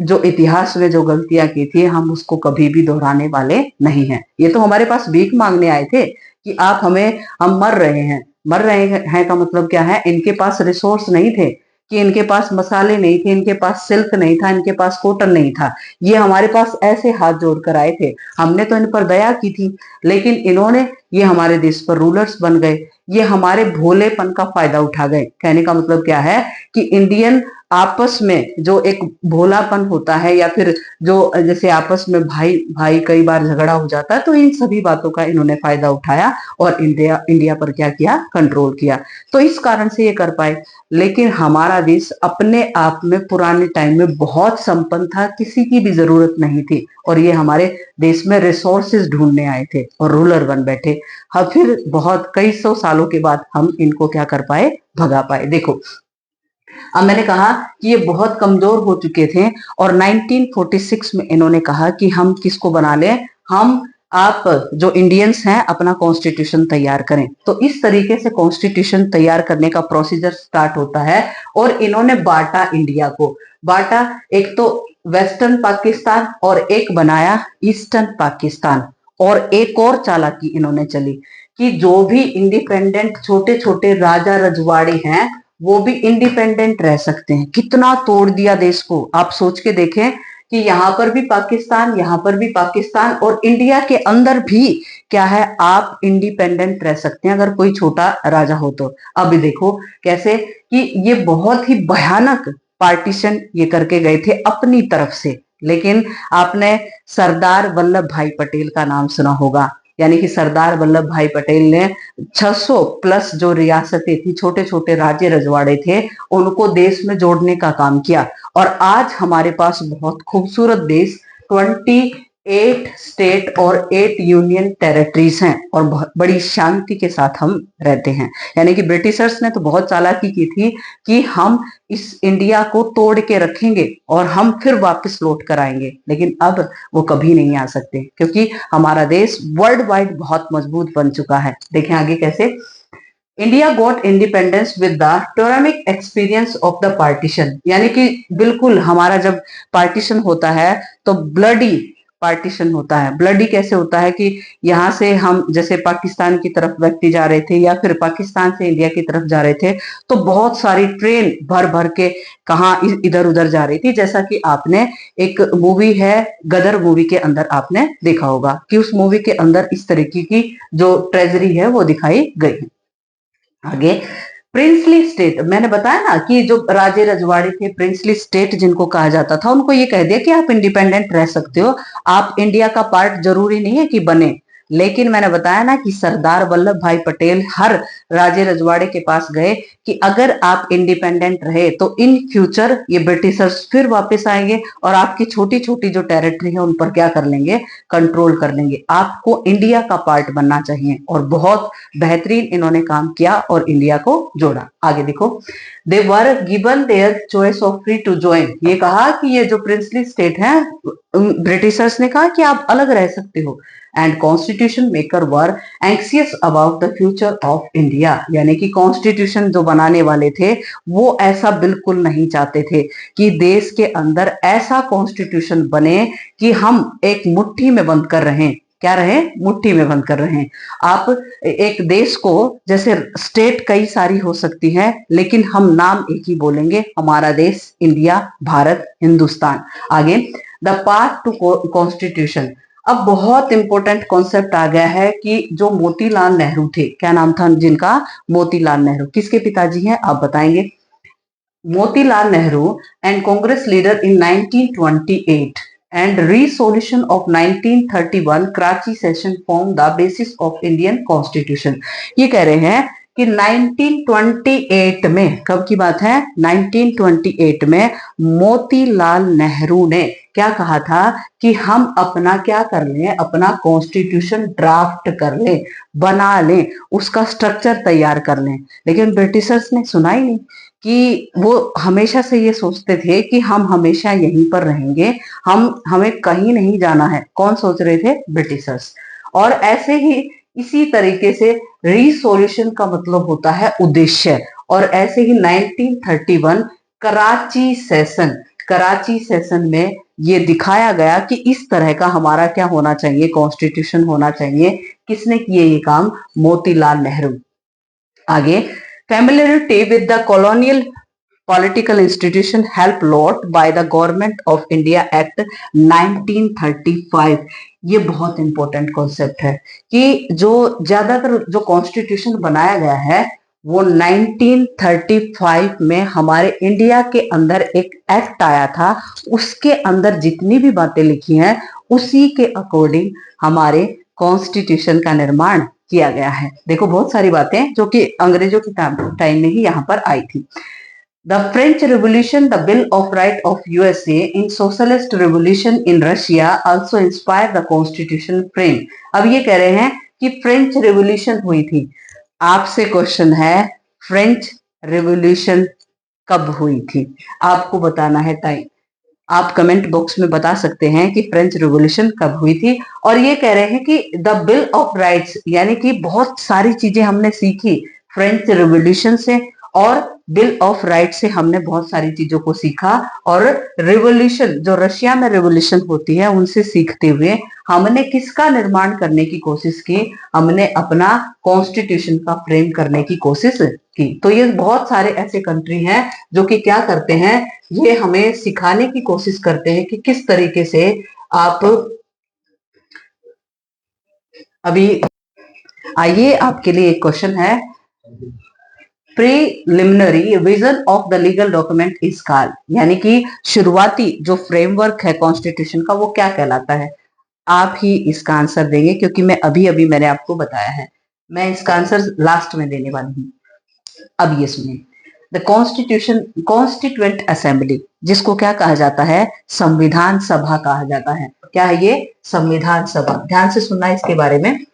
जो इतिहास में जो गलतियां की थी हम उसको कभी भी दोहराने वाले नहीं हैं। ये तो हमारे पास भीख मांगने आए थे कि आप हमें, हम मर रहे हैं, मर रहे हैं का मतलब क्या है, इनके पास रिसोर्स नहीं थे, कि इनके पास मसाले नहीं थे, इनके पास सिल्क नहीं था, इनके पास कॉटन नहीं था, ये हमारे पास ऐसे हाथ जोड़कर आए थे। हमने तो इन पर दया की थी, लेकिन इन्होंने, ये हमारे देश पर रूलर्स बन गए, ये हमारे भोलेपन का फायदा उठा गए। कहने का मतलब क्या है कि इंडियन आपस में जो एक भोलापन होता है, या फिर जो जैसे आपस में भाई भाई कई बार झगड़ा हो जाता है, तो इन सभी बातों का इन्होंने फायदा उठाया और इंडिया इंडिया पर क्या किया, कंट्रोल किया। तो इस कारण से ये कर पाए। लेकिन हमारा देश अपने आप में पुराने टाइम में बहुत संपन्न था, किसी की भी जरूरत नहीं थी, और ये हमारे देश में रिसोर्सेज ढूंढने आए थे और रूलर बन बैठे। हाँ, फिर बहुत कई सौ सालों के बाद हम इनको क्या कर पाए, भगा पाए। देखो अब मैंने कहा कि ये बहुत कमजोर हो चुके थे, और 1946 में इन्होंने कहा कि हम किसको बना लें, हम, आप जो इंडियंस हैं अपना कॉन्स्टिट्यूशन तैयार करें। तो इस तरीके से कॉन्स्टिट्यूशन तैयार करने का प्रोसीजर स्टार्ट होता है, और इन्होंने बांटा इंडिया को, बांटा, एक तो वेस्टर्न पाकिस्तान और एक बनाया ईस्टर्न पाकिस्तान। और एक और चालाकी इन्होंने चली कि जो भी इंडिपेंडेंट छोटे छोटे राजा रजवाड़े हैं वो भी इंडिपेंडेंट रह सकते हैं। कितना तोड़ दिया देश को, आप सोच के देखें कि यहाँ पर भी पाकिस्तान, यहाँ पर भी पाकिस्तान, और इंडिया के अंदर भी क्या है, आप इंडिपेंडेंट रह सकते हैं अगर कोई छोटा राजा हो तो। अब देखो कैसे कि ये बहुत ही भयानक पार्टीशन ये करके गए थे अपनी तरफ से। लेकिन आपने सरदार वल्लभ भाई पटेल का नाम सुना होगा, यानी कि सरदार वल्लभ भाई पटेल ने 600 प्लस जो रियासतें थी, छोटे छोटे राज्य रजवाड़े थे, उनको देश में जोड़ने का काम किया। और आज हमारे पास बहुत खूबसूरत देश, 8 स्टेट और 8 यूनियन टेरिटरीज हैं और बड़ी शांति के साथ हम रहते हैं। यानी कि ब्रिटिशर्स ने तो बहुत चालाकी की थी कि हम इस इंडिया को तोड़ के रखेंगे और हम फिर वापस लौट कर आएंगे, लेकिन अब वो कभी नहीं आ सकते क्योंकि हमारा देश वर्ल्ड वाइड बहुत मजबूत बन चुका है। देखें आगे कैसे। India got independence with the turmeric experience of the partition, यानी कि बिल्कुल हमारा जब पार्टीशन होता है तो ब्लडी पार्टीशन होता है। ब्लडी कैसे होता है कि यहाँ से हम जैसे पाकिस्तान की तरफ व्यक्ति जा रहे थे या फिर पाकिस्तान से इंडिया की तरफ जा रहे थे तो बहुत सारी ट्रेन भर भर के कहाँ इधर उधर जा रही थी, जैसा कि आपने एक मूवी है गदर मूवी के अंदर आपने देखा होगा कि उस मूवी के अंदर इस तरीके की जो ट्रेजरी है वो दिखाई गई है। आगे प्रिंसली स्टेट, मैंने बताया ना कि जो राजे रजवाड़े थे प्रिंसली स्टेट जिनको कहा जाता था, उनको ये कह दिया कि आप इंडिपेंडेंट रह सकते हो, आप इंडिया का पार्ट जरूरी नहीं है कि बने। लेकिन मैंने बताया ना कि सरदार वल्लभ भाई पटेल हर राजे रजवाड़े के पास गए कि अगर आप इंडिपेंडेंट रहे तो इन फ्यूचर ये ब्रिटिशर्स फिर वापस आएंगे और आपकी छोटी छोटी जो टेरिटरी है उन पर क्या कर लेंगे, कंट्रोल कर लेंगे। आपको इंडिया का पार्ट बनना चाहिए और बहुत बेहतरीन इन्होंने काम किया और इंडिया को जोड़ा। आगे देखो, they were given their choice of free to join, ये कहा कि ये जो प्रिंसली स्टेट है ब्रिटिशर्स ने कहा कि आप अलग रह सकते हो। And constitution maker were anxious about the future of India, यानी कि कॉन्स्टिट्यूशन जो बनाने वाले थे वो ऐसा बिल्कुल नहीं चाहते थे कि देश के अंदर ऐसा कॉन्स्टिट्यूशन बने कि हम एक मुट्ठी में बंद कर रहे हैं। क्या रहे, मुट्ठी में बंद कर रहे हैं। आप एक देश को, जैसे स्टेट कई सारी हो सकती है लेकिन हम नाम एक ही बोलेंगे, हमारा देश इंडिया, भारत, हिंदुस्तान। आगे द पार्ट टू कॉन्स्टिट्यूशन, अब बहुत इंपॉर्टेंट कॉन्सेप्ट आ गया है कि जो मोतीलाल नेहरू थे, क्या नाम था जिनका, मोतीलाल नेहरू, किसके पिताजी हैं आप बताएंगे। Motilal Nehru and Congress leader in 1928 and resolution of 1931 Karachi session form the basis of Indian constitution. ये कह रहे हैं कि 1928 में, कब की बात है, 1928 में मोतीलाल नेहरू ने क्या कहा था कि हम अपना क्या कर लें, अपना कॉन्स्टिट्यूशन ड्राफ्ट कर लें, बना लें, उसका स्ट्रक्चर तैयार कर लें। लेकिन ब्रिटिशर्स ने सुना ही नहीं कि वो हमेशा से ये सोचते थे कि हम हमेशा यहीं पर रहेंगे, हमें कहीं नहीं जाना है। कौन सोच रहे थे, ब्रिटिशर्स। और ऐसे ही इसी तरीके से रिसोल्यूशन का मतलब होता है उद्देश्य, और ऐसे ही 1931 कराची सेशन में ये दिखाया गया कि इस तरह का हमारा क्या होना चाहिए, कॉन्स्टिट्यूशन होना चाहिए। किसने किए ये काम, मोतीलाल नेहरू। आगे familiarity with the colonial political institution help lot by the government of India Act 1935। ये बहुत इंपॉर्टेंट कॉन्सेप्ट है कि जो ज्यादातर जो कॉन्स्टिट्यूशन बनाया गया है वो 1935 में हमारे इंडिया के अंदर एक एक्ट आया था, उसके अंदर जितनी भी बातें लिखी हैं उसी के अकॉर्डिंग हमारे कॉन्स्टिट्यूशन का निर्माण किया गया है। देखो बहुत सारी बातें जो कि अंग्रेजों के टाइम में ही यहाँ पर आई थी। The French revolution, the bill of right of USA in socialist revolution in Russia also inspire the constitution frame. अब ये कह रहे हैं कि फ्रेंच रेवोल्यूशन हुई थी। आपसे क्वेश्चन है, फ्रेंच रेवोल्यूशन कब हुई थी, आपको बताना है टाइम। आप कमेंट बॉक्स में बता सकते हैं कि फ्रेंच रिवॉल्यूशन कब हुई थी। और ये कह रहे हैं कि द बिल ऑफ राइट्स, यानी कि बहुत सारी चीजें हमने सीखी फ्रेंच रिवॉल्यूशन से, और बिल ऑफ राइट से हमने बहुत सारी चीजों को सीखा। और रिवॉल्यूशन, जो रशिया में रिवॉल्यूशन होती है, उनसे सीखते हुए हमने किसका निर्माण करने की कोशिश की, हमने अपना कॉन्स्टिट्यूशन का फ्रेम करने की कोशिश की। तो ये बहुत सारे ऐसे कंट्री हैं जो कि क्या करते हैं, ये हमें सिखाने की कोशिश करते हैं कि किस तरीके से आप, अभी आइए आपके लिए एक क्वेश्चन है, preliminary vision of the legal document is called, यानी कि शुरुआती जो फ्रेमवर्क है कॉन्स्टिट्यूशन का वो क्या कहलाता है। आप ही इसका आंसर देंगे क्योंकि मैं अभी मैंने आपको बताया है, मैं इसका आंसर लास्ट में देने वाली हूँ। अब ये सुनिए, द कॉन्स्टिट्यूशन कॉन्स्टिट्यूएंट असेंबली, जिसको क्या कहा जाता है, संविधान सभा कहा जाता है। क्या है ये, संविधान सभा। ध्यान से सुनना इसके बारे में।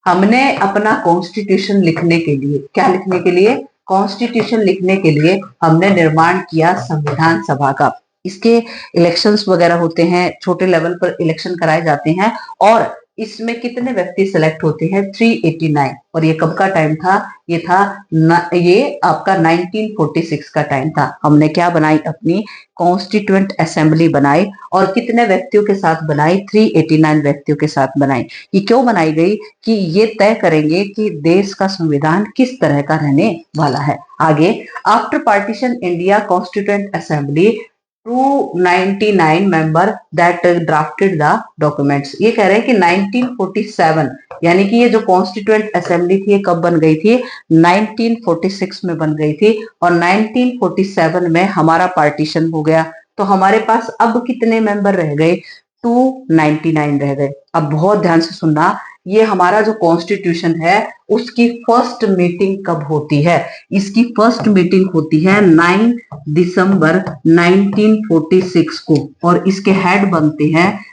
हमने अपना कॉन्स्टिट्यूशन लिखने के लिए, क्या लिखने के लिए, कॉन्स्टिट्यूशन लिखने के लिए हमने निर्माण किया संविधान सभा का। इसके इलेक्शंस वगैरह होते हैं, छोटे लेवल पर इलेक्शन कराए जाते हैं और इसमें कितने व्यक्ति सिलेक्ट होते हैं, 389। और ये कब का टाइम था, ये था ये आपका 1946 का टाइम था। हमने क्या बनाई, अपनी कॉन्स्टिट्यूएंट असेंबली बनाई और कितने व्यक्तियों के साथ बनाई, 389 व्यक्तियों के साथ बनाई। ये क्यों बनाई गई, कि ये तय करेंगे कि देश का संविधान किस तरह का रहने वाला है। आगे, after partition India constituent assembly 299 member that drafted the documents. ये कह रहे हैं कि 1947, यानी कि ये जो कॉन्स्टिट्यूएंट असेंबली थी ये कब बन गई थी, 1946 में बन गई थी और 1947 में हमारा पार्टीशन हो गया। तो हमारे पास अब कितने मेंबर रह गए, 299 रह गए। अब बहुत ध्यान से सुनना, ये हमारा जो कॉन्स्टिट्यूशन है उसकी फर्स्ट मीटिंग कब होती है, इसकी फर्स्ट मीटिंग होती है 9 दिसंबर 1946 को और इसके हेड बनते हैं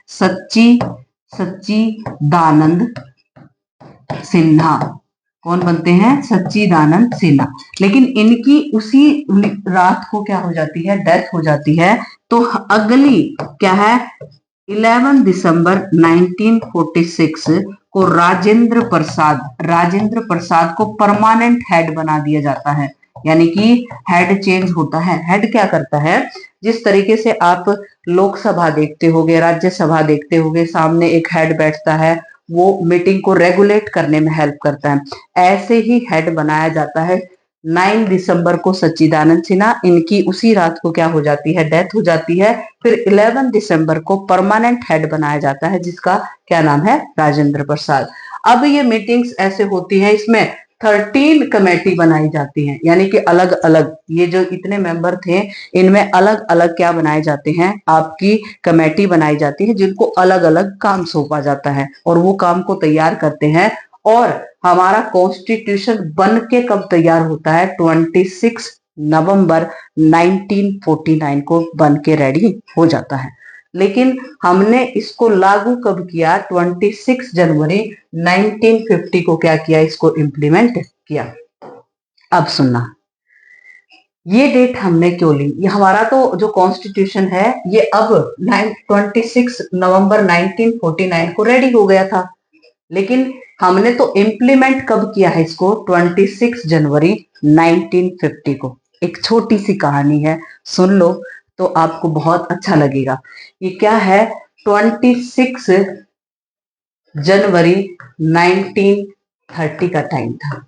सच्चिदानंद सिन्हा। कौन बनते हैं, सच्चिदानंद सिन्हा। लेकिन इनकी उसी रात को क्या हो जाती है, डेथ हो जाती है। तो अगली क्या है, 11 दिसंबर 1946 को राजेंद्र प्रसाद को परमानेंट हेड बना दिया जाता है। यानी कि हेड चेंज होता है। हेड क्या करता है, जिस तरीके से आप लोकसभा देखते होगे, राज्यसभा देखते होगे, सामने एक हेड बैठता है, वो मीटिंग को रेगुलेट करने में हेल्प करता है। ऐसे ही हेड बनाया जाता है। 9 दिसंबर को सच्चिदानंद सिन्हा, इनकी उसी रात को क्या हो जाती है, डेथ हो जाती है। फिर 11 दिसंबर को परमानेंट हेड बनाया जाता है जिसका क्या नाम है, राजेंद्र प्रसाद। अब ये मीटिंग्स ऐसे होती है, इसमें 13 कमेटी बनाई जाती हैं, यानी कि अलग अलग, ये जो इतने मेंबर थे इनमें अलग अलग क्या बनाए जाते हैं, आपकी कमेटी बनाई जाती है जिनको अलग अलग काम सौंपा जाता है और वो काम को तैयार करते हैं। और हमारा कॉन्स्टिट्यूशन बन के कब तैयार होता है, 26 नवंबर 1949 को बन के रेडी हो जाता है। लेकिन हमने इसको लागू कब किया, 26 जनवरी 1950 को क्या किया, इसको इम्प्लीमेंट किया। अब सुनना, ये डेट हमने क्यों ली, ये हमारा तो जो कॉन्स्टिट्यूशन है ये अब 26 नवंबर 1949 को रेडी हो गया था, लेकिन हमने तो इम्प्लीमेंट कब किया है इसको, 26 जनवरी 1950 को। एक छोटी सी कहानी है, सुन लो तो आपको बहुत अच्छा लगेगा। ये क्या है, 26 जनवरी 1930 का टाइम था।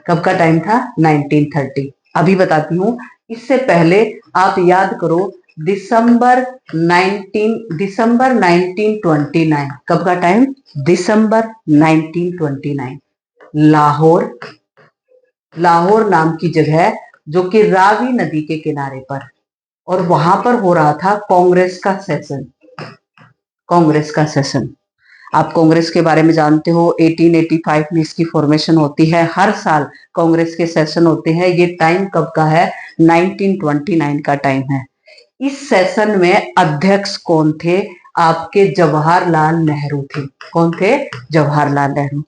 कब का टाइम था, 1930। अभी बताती हूँ, इससे पहले आप याद करो, दिसंबर 1929, कब का टाइम, दिसंबर 1929। लाहौर नाम की जगह जो कि रावी नदी के किनारे पर, और वहां पर हो रहा था कांग्रेस का सेशन। आप कांग्रेस के बारे में जानते हो, 1885 में इसकी फॉर्मेशन होती है। हर साल कांग्रेस के सेशन होते हैं। ये टाइम कब का है, 1929 का टाइम है। इस सेशन में अध्यक्ष कौन थे, आपके जवाहरलाल नेहरू थे। कौन थे, जवाहरलाल नेहरू।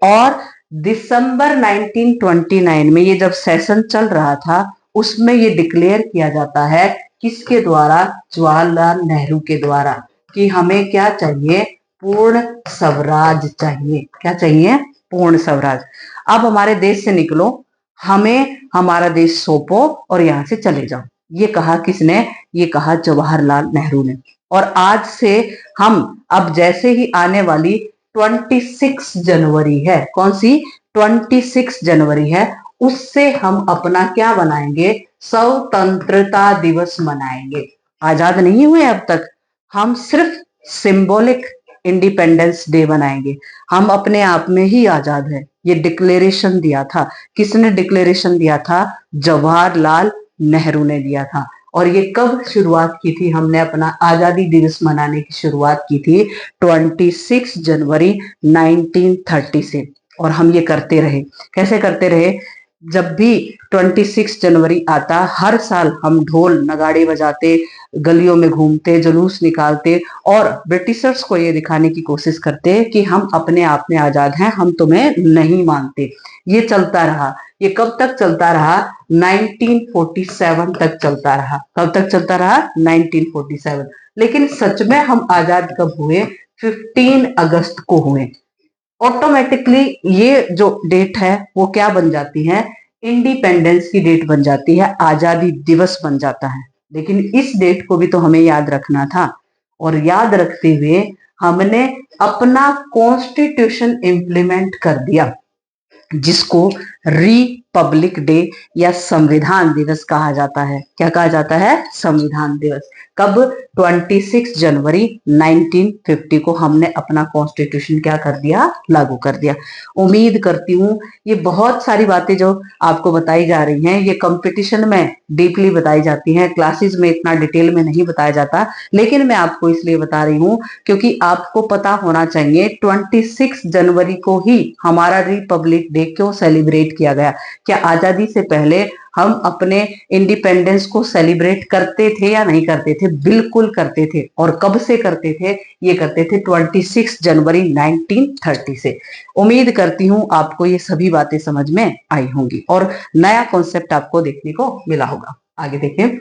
और दिसंबर 1929 में ये जब सेशन चल रहा था, उसमें ये डिक्लेयर किया जाता है, किसके द्वारा, जवाहरलाल नेहरू के द्वारा, कि हमें क्या चाहिए, पूर्ण स्वराज चाहिए। क्या चाहिए, पूर्ण स्वराज। अब हमारे देश से निकलो, हमें हमारा देश सौंपो और यहां से चले जाओ। ये कहा किसने, ये कहा जवाहरलाल नेहरू ने। और आज से हम, अब जैसे ही आने वाली 26 जनवरी है, कौन सी, 26 जनवरी है, उससे हम अपना क्या बनाएंगे, स्वतंत्रता दिवस मनाएंगे। आजाद नहीं हुए अब तक, हम सिर्फ सिंबॉलिक इंडिपेंडेंस डे बनाएंगे। हम अपने आप में ही आजाद है। ये डिक्लेरेशन दिया था, किसने डिक्लेरेशन दिया था, जवाहरलाल नेहरू ने दिया था। और ये कब शुरुआत की थी, हमने अपना आजादी दिवस मनाने की शुरुआत की थी 26 जनवरी 1930 से। और हम ये करते रहे। कैसे करते रहे? जब भी 26 जनवरी आता, हर साल हम ढोल नगाड़े बजाते, गलियों में घूमते, जुलूस निकालते और ब्रिटिशर्स को ये दिखाने की कोशिश करते कि हम अपने आप में आजाद हैं, हम तुम्हें नहीं मानते। ये चलता रहा। ये कब तक चलता रहा? 1947 तक चलता रहा। कब तक चलता रहा? 1947। लेकिन सच में हम आजाद कब हुए? 15 अगस्त को हुए। ऑटोमेटिकली ये जो डेट है वो क्या बन जाती है? इंडिपेंडेंस की डेट बन जाती है, आजादी दिवस बन जाता है। लेकिन इस डेट को भी तो हमें याद रखना था, और याद रखते हुए हमने अपना कॉन्स्टिट्यूशन इम्प्लीमेंट कर दिया, जिसको रिपब्लिक डे या संविधान दिवस कहा जाता है। क्या कहा जाता है? संविधान दिवस। कब? 26 जनवरी 1950 को हमने अपना कॉन्स्टिट्यूशन क्या कर दिया? लागू कर दिया। उम्मीद करती हूँ ये बहुत सारी बातें जो आपको बताई जा रही हैं, ये कंपटीशन में डीपली बताई जाती हैं, क्लासेस में इतना डिटेल में नहीं बताया जाता, लेकिन मैं आपको इसलिए बता रही हूँ क्योंकि आपको पता होना चाहिए 26 जनवरी को ही हमारा रिपब्लिक डे क्यों सेलिब्रेट किया गया। क्या आजादी से पहले हम अपने इंडिपेंडेंस को सेलिब्रेट करते थे या नहीं करते थे? बिल्कुल करते थे। और कब से करते थे? ये करते थे 26 जनवरी 1930 से। उम्मीद करती हूँ आपको ये सभी बातें समझ में आई होंगी और नया कॉन्सेप्ट आपको देखने को मिला होगा। आगे देखिए।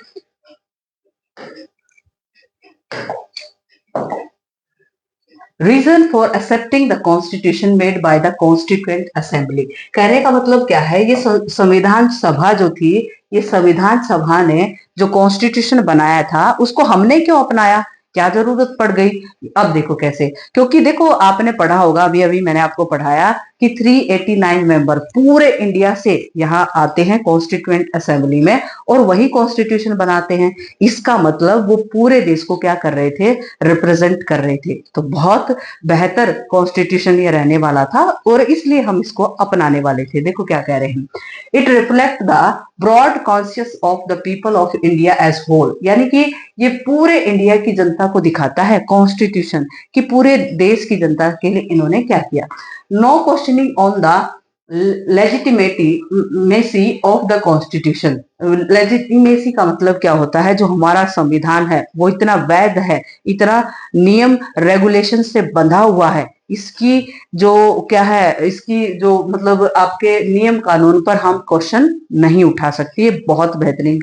Reason for accepting the constitution made by the constituent assembly. कहने का मतलब क्या है? ये संविधान सभा जो थी, ये संविधान सभा ने जो कॉन्स्टिट्यूशन बनाया था उसको हमने क्यों अपनाया? क्या जरूरत पड़ गई? अब देखो कैसे। क्योंकि देखो आपने पढ़ा होगा, अभी अभी मैंने आपको पढ़ाया कि 389 मेंबर पूरे इंडिया से यहाँ आते हैं कॉन्स्टिट्यूएंट असेंबली में और वही कॉन्स्टिट्यूशन बनाते हैं। इसका मतलब वो पूरे देश को क्या कर रहे थे? रिप्रेजेंट कर रहे थे। तो बहुत बेहतर कॉन्स्टिट्यूशन ये रहने वाला था और इसलिए हम इसको अपनाने वाले थे। देखो क्या कह रहे हैं, it reflect the broad conscious of the people of India as whole. यानी कि ये पूरे इंडिया की जनता को दिखाता है कॉन्स्टिट्यूशन कि पूरे देश की जनता के लिए इन्होंने क्या किया। No questioning on the legitimacy of the constitution. Legitimacy का मतलब क्या होता है? जो हमारा संविधान है वो इतना वैध है, इतना नियम रेगुलेशन से बंधा हुआ है, इसकी जो क्या है, इसकी जो मतलब आपके नियम कानून पर हम क्वेश्चन नहीं उठा सकते। ये बहुत बेहतरीन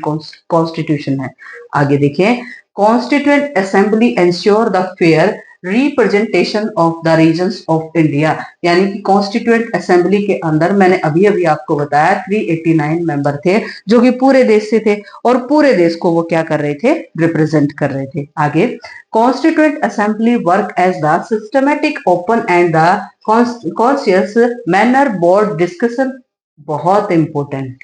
कॉन्स्टिट्यूशन है। आगे देखिए। Constituent assembly ensure the fair representation of the regions of India. यानी कि कॉन्स्टिट्यूएंट असेंबली के अंदर मैंने अभी अभी आपको बताया 389 मेंबर थे जो कि पूरे देश से थे और पूरे देश को वो क्या कर रहे थे? रिप्रेजेंट कर रहे थे। आगे। Constituent assembly work as the systematic open and the conscious manner board discussion. बहुत इंपॉर्टेंट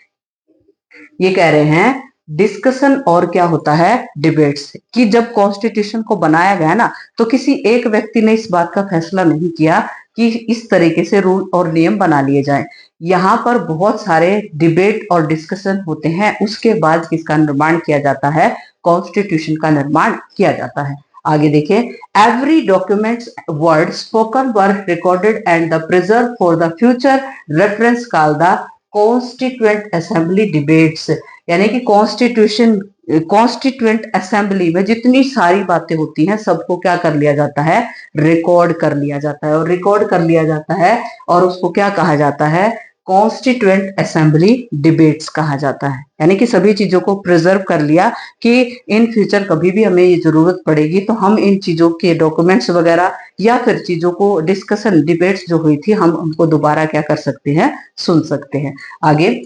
ये कह रहे हैं, डिस्कशन और क्या होता है? डिबेट्स। कि जब कॉन्स्टिट्यूशन को बनाया गया ना तो किसी एक व्यक्ति ने इस बात का फैसला नहीं किया कि इस तरीके से रूल और नियम बना लिए जाएं। यहाँ पर बहुत सारे डिबेट और डिस्कशन होते हैं, उसके बाद किसका निर्माण किया जाता है? कॉन्स्टिट्यूशन का निर्माण किया जाता है। आगे देखिए। Every documents word spoken were recorded and the preserve for the future reference called the constituent assembly debates. यानी कि कॉन्स्टिट्यूएंट असेंबली में जितनी सारी बातें होती हैं सबको क्या कर लिया जाता है? रिकॉर्ड कर लिया जाता है। और रिकॉर्ड कर लिया जाता है और उसको क्या कहा जाता है? कॉन्स्टिट्यूएंट असेंबली डिबेट्स कहा जाता है। यानी कि सभी चीजों को प्रिजर्व कर लिया कि इन फ्यूचर कभी भी हमें ये जरूरत पड़ेगी तो हम इन चीजों के डॉक्यूमेंट्स वगैरह या फिर चीजों को डिस्कशन डिबेट्स जो हुई थी हम उनको दोबारा क्या कर सकते हैं? सुन सकते हैं। आगे।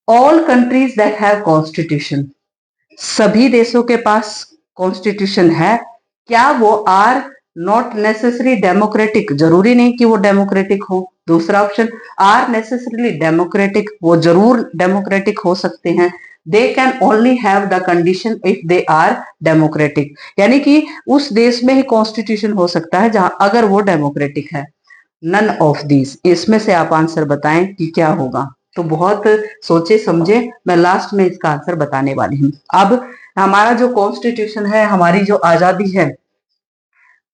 All countries that have constitution. सभी देशों के पास कॉन्स्टिट्यूशन है। क्या वो आर नॉट नेसेसरी डेमोक्रेटिक? जरूरी नहीं कि वो डेमोक्रेटिक हो। दूसरा ऑप्शन, आर नेसेसरीली डेमोक्रेटिक? वो जरूर डेमोक्रेटिक हो सकते हैं। They can only have the condition if they are democratic. यानी कि उस देश में ही कॉन्स्टिट्यूशन हो सकता है जहां अगर वो डेमोक्रेटिक है। None of these. इसमें से आप आंसर बताएं कि क्या होगा। तो बहुत सोचे समझे, मैं लास्ट में इसका आंसर बताने वाली हूँ। अब हमारा जो कॉन्स्टिट्यूशन है, हमारी जो आजादी है,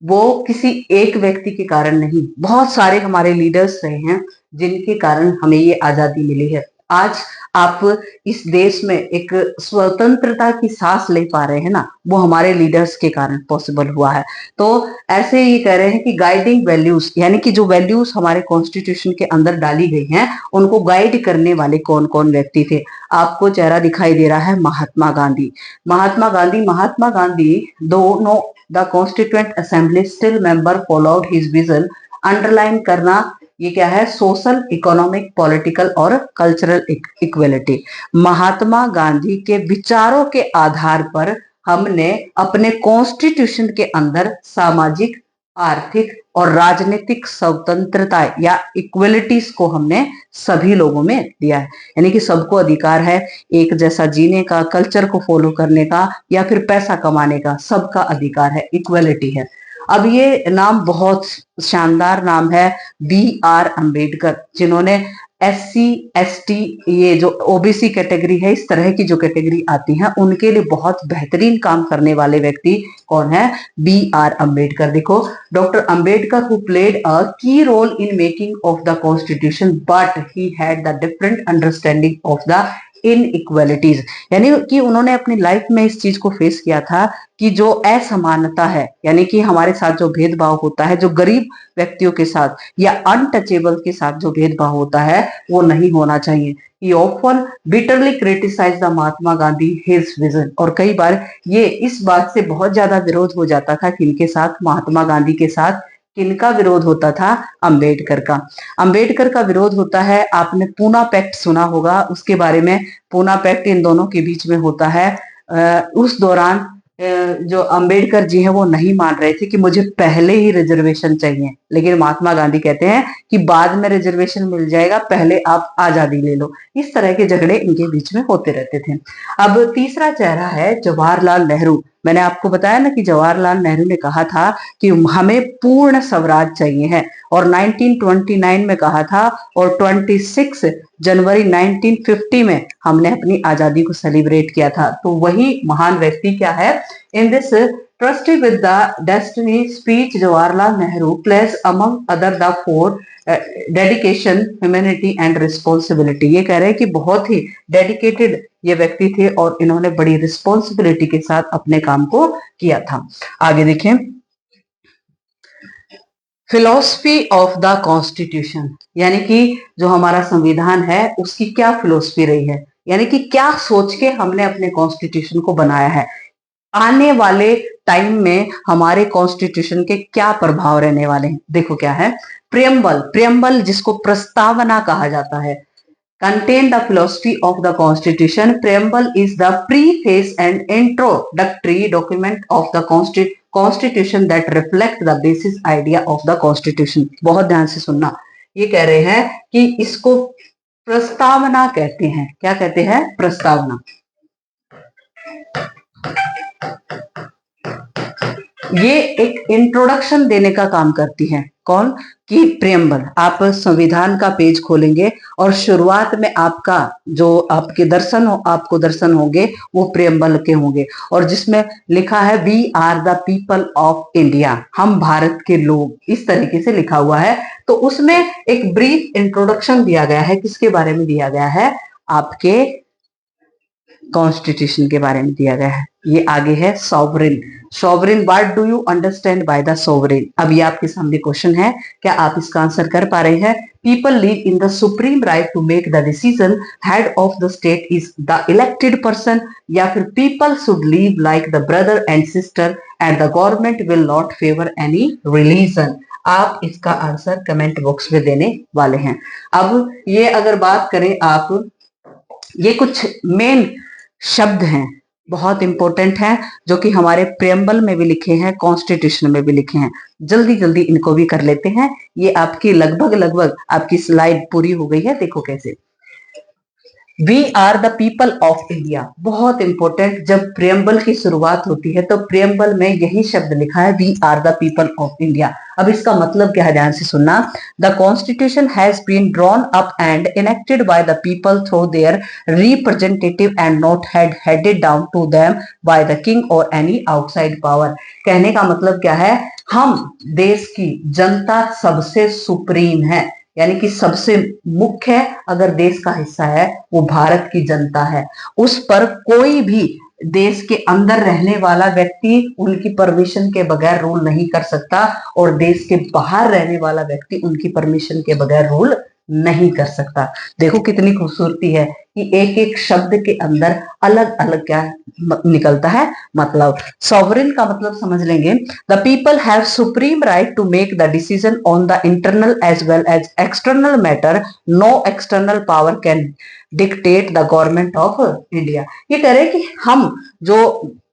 वो किसी एक व्यक्ति के कारण नहीं, बहुत सारे हमारे लीडर्स रहे हैं जिनके कारण हमें ये आजादी मिली है। आज आप इस देश में एक स्वतंत्रता की सांस ले पा रहे हैं ना, वो हमारे लीडर्स के कारण पॉसिबल हुआ है। तो ऐसे ये कह रहे हैं कि गाइडिंग वैल्यूज, यानी कि जो वैल्यूज हमारे कॉन्स्टिट्यूशन के अंदर डाली गई हैं, उनको गाइड करने वाले कौन कौन व्यक्ति थे। आपको चेहरा दिखाई दे रहा है, महात्मा गांधी। महात्मा गांधी दोनों the constituent assembly still member followed his vision. Underline करना, ये क्या है, सोशल, इकोनॉमिक, पॉलिटिकल और कल्चरल इक्वलिटी। महात्मा गांधी के विचारों के आधार पर हमने अपने कॉन्स्टिट्यूशन के अंदर सामाजिक, आर्थिक और राजनीतिक स्वतंत्रता या इक्वलिटीज को हमने सभी लोगों में दिया है। यानी कि सबको अधिकार है एक जैसा जीने का, कल्चर को फॉलो करने का या फिर पैसा कमाने का, सबका अधिकार है, इक्वलिटी है। अब ये नाम बहुत शानदार नाम है, B.R. अम्बेडकर, जिन्होंने SC ST, ये जो OBC कैटेगरी है, इस तरह की जो कैटेगरी आती है उनके लिए बहुत बेहतरीन काम करने वाले व्यक्ति कौन है, B.R. अम्बेडकर। देखो, doctor Ambedkar who played a key role in making of the constitution but he had the different understanding of the inequalities. यानी कि उन्होंने अपनी लाइफ में इस चीज को फेस किया था कि जो असमानता है, यानी कि हमारे साथ जो भेदभाव होता है, जो गरीब व्यक्तियों के साथ या अनटचेबल के साथ जो भेदभाव होता है, वो नहीं होना चाहिए। He often bitterly criticized the Mahatma Gandhi his vision। और कई बार ये इस बात से बहुत ज्यादा विरोध हो जाता था, किनके साथ, महात्मा गांधी के साथ। किनका विरोध होता था, अंबेडकर का। अंबेडकर का विरोध होता है, आपने पूना पैक्ट सुना होगा उसके बारे में। पूना पैक्ट इन दोनों के बीच में होता है। उस दौरान जो अंबेडकर जी हैं वो नहीं मान रहे थे कि मुझे पहले ही रिजर्वेशन चाहिए, लेकिन महात्मा गांधी कहते हैं कि बाद में रिजर्वेशन मिल जाएगा, पहले आप आजादी ले लो। इस तरह के झगड़े इनके बीच में होते रहते थे। अब तीसरा चेहरा है जवाहरलाल नेहरू। मैंने आपको बताया ना कि जवाहरलाल नेहरू ने कहा था कि हमें पूर्ण स्वराज चाहिए है, और 1929 में कहा था, और 26 जनवरी 1950 में हमने अपनी आजादी को सेलिब्रेट किया था। तो वही महान व्यक्ति क्या है, in this trustee with the destiny speech Jawaharlal Nehru place among other the four dedication, humanity and responsibility. ये कह रहे हैं कि बहुत ही डेडिकेटेड ये व्यक्ति थे और इन्होंने बड़ी रिस्पॉन्सिबिलिटी के साथ अपने काम को किया था। आगे देखें, फिलोसफी ऑफ द कॉन्स्टिट्यूशन, यानी कि जो हमारा संविधान है उसकी क्या फिलोसफी रही है, यानी कि क्या सोच के हमने अपने कॉन्स्टिट्यूशन को बनाया है। आने वाले टाइम में हमारे कॉन्स्टिट्यूशन के क्या प्रभाव रहने वाले हैं। देखो क्या है, प्रियम्बल। प्रियम्बल जिसको प्रस्तावना कहा जाता है, contain the philosophy of the constitution. Preamble is the preface and introductory document of the constitution that reflect the basic idea of the constitution। बहुत ध्यान से सुनना, ये कह रहे हैं कि इसको प्रस्तावना कहते हैं। क्या कहते हैं, प्रस्तावना। ये एक इंट्रोडक्शन देने का काम करती है, कौन, कि प्रियम्बल। आप संविधान का पेज खोलेंगे और शुरुआत में आपका जो आपके दर्शन हो, आपको दर्शन होंगे वो प्रियम्बल के होंगे, और जिसमें लिखा है we are the people of India, हम भारत के लोग, इस तरीके से लिखा हुआ है। तो उसमें एक ब्रीफ इंट्रोडक्शन दिया गया है, किसके बारे में दिया गया है, आपके कॉन्स्टिट्यूशन के बारे में दिया गया है। ये आगे है sovereign. Sovereign, what do you understand by the sovereign. अब ये आपके सामने क्वेश्चन है, क्या आप इसका आंसर कर पा रहे हैं। People live in the supreme right to make the decision, head of the state is the elected person, या फिर people should live like the brother and sister and the government will not favour any religion. आप इसका answer comment box में देने वाले हैं। अब ये अगर बात करें आप, ये कुछ मेन शब्द हैं, बहुत इंपॉर्टेंट हैं, जो कि हमारे प्रियम्बल में भी लिखे हैं, कॉन्स्टिट्यूशन में भी लिखे हैं। जल्दी जल्दी इनको भी कर लेते हैं। ये आपकी लगभग आपकी स्लाइड पूरी हो गई है, देखो कैसे। We are the people of India, बहुत इंपॉर्टेंट। जब प्रियम्बल की शुरुआत होती है तो प्रियम्बल में यही शब्द लिखा है, we are the people of India. अब इसका मतलब क्या है, ध्यान से सुनना। The constitution has been drawn up and enacted by the people through their representative and not headed down to them by the king और एनी आउटसाइड पावर। कहने का मतलब क्या है, हम देश की जनता सबसे सुप्रीम है, यानी कि सबसे मुख्य अगर देश का हिस्सा है वो भारत की जनता है। उस पर कोई भी देश के अंदर रहने वाला व्यक्ति उनकी परमिशन के बगैर रूल नहीं कर सकता, और देश के बाहर रहने वाला व्यक्ति उनकी परमिशन के बगैर रूल नहीं कर सकता। देखो कितनी खूबसूरती है कि एक एक शब्द के अंदर अलग अलग क्या निकलता है मतलब। सॉवरेन का मतलब समझ लेंगे, the people have supreme right to make the decision on the internal as well as external matter, no external power can dictate the government of India. ये कह रहे कि हम जो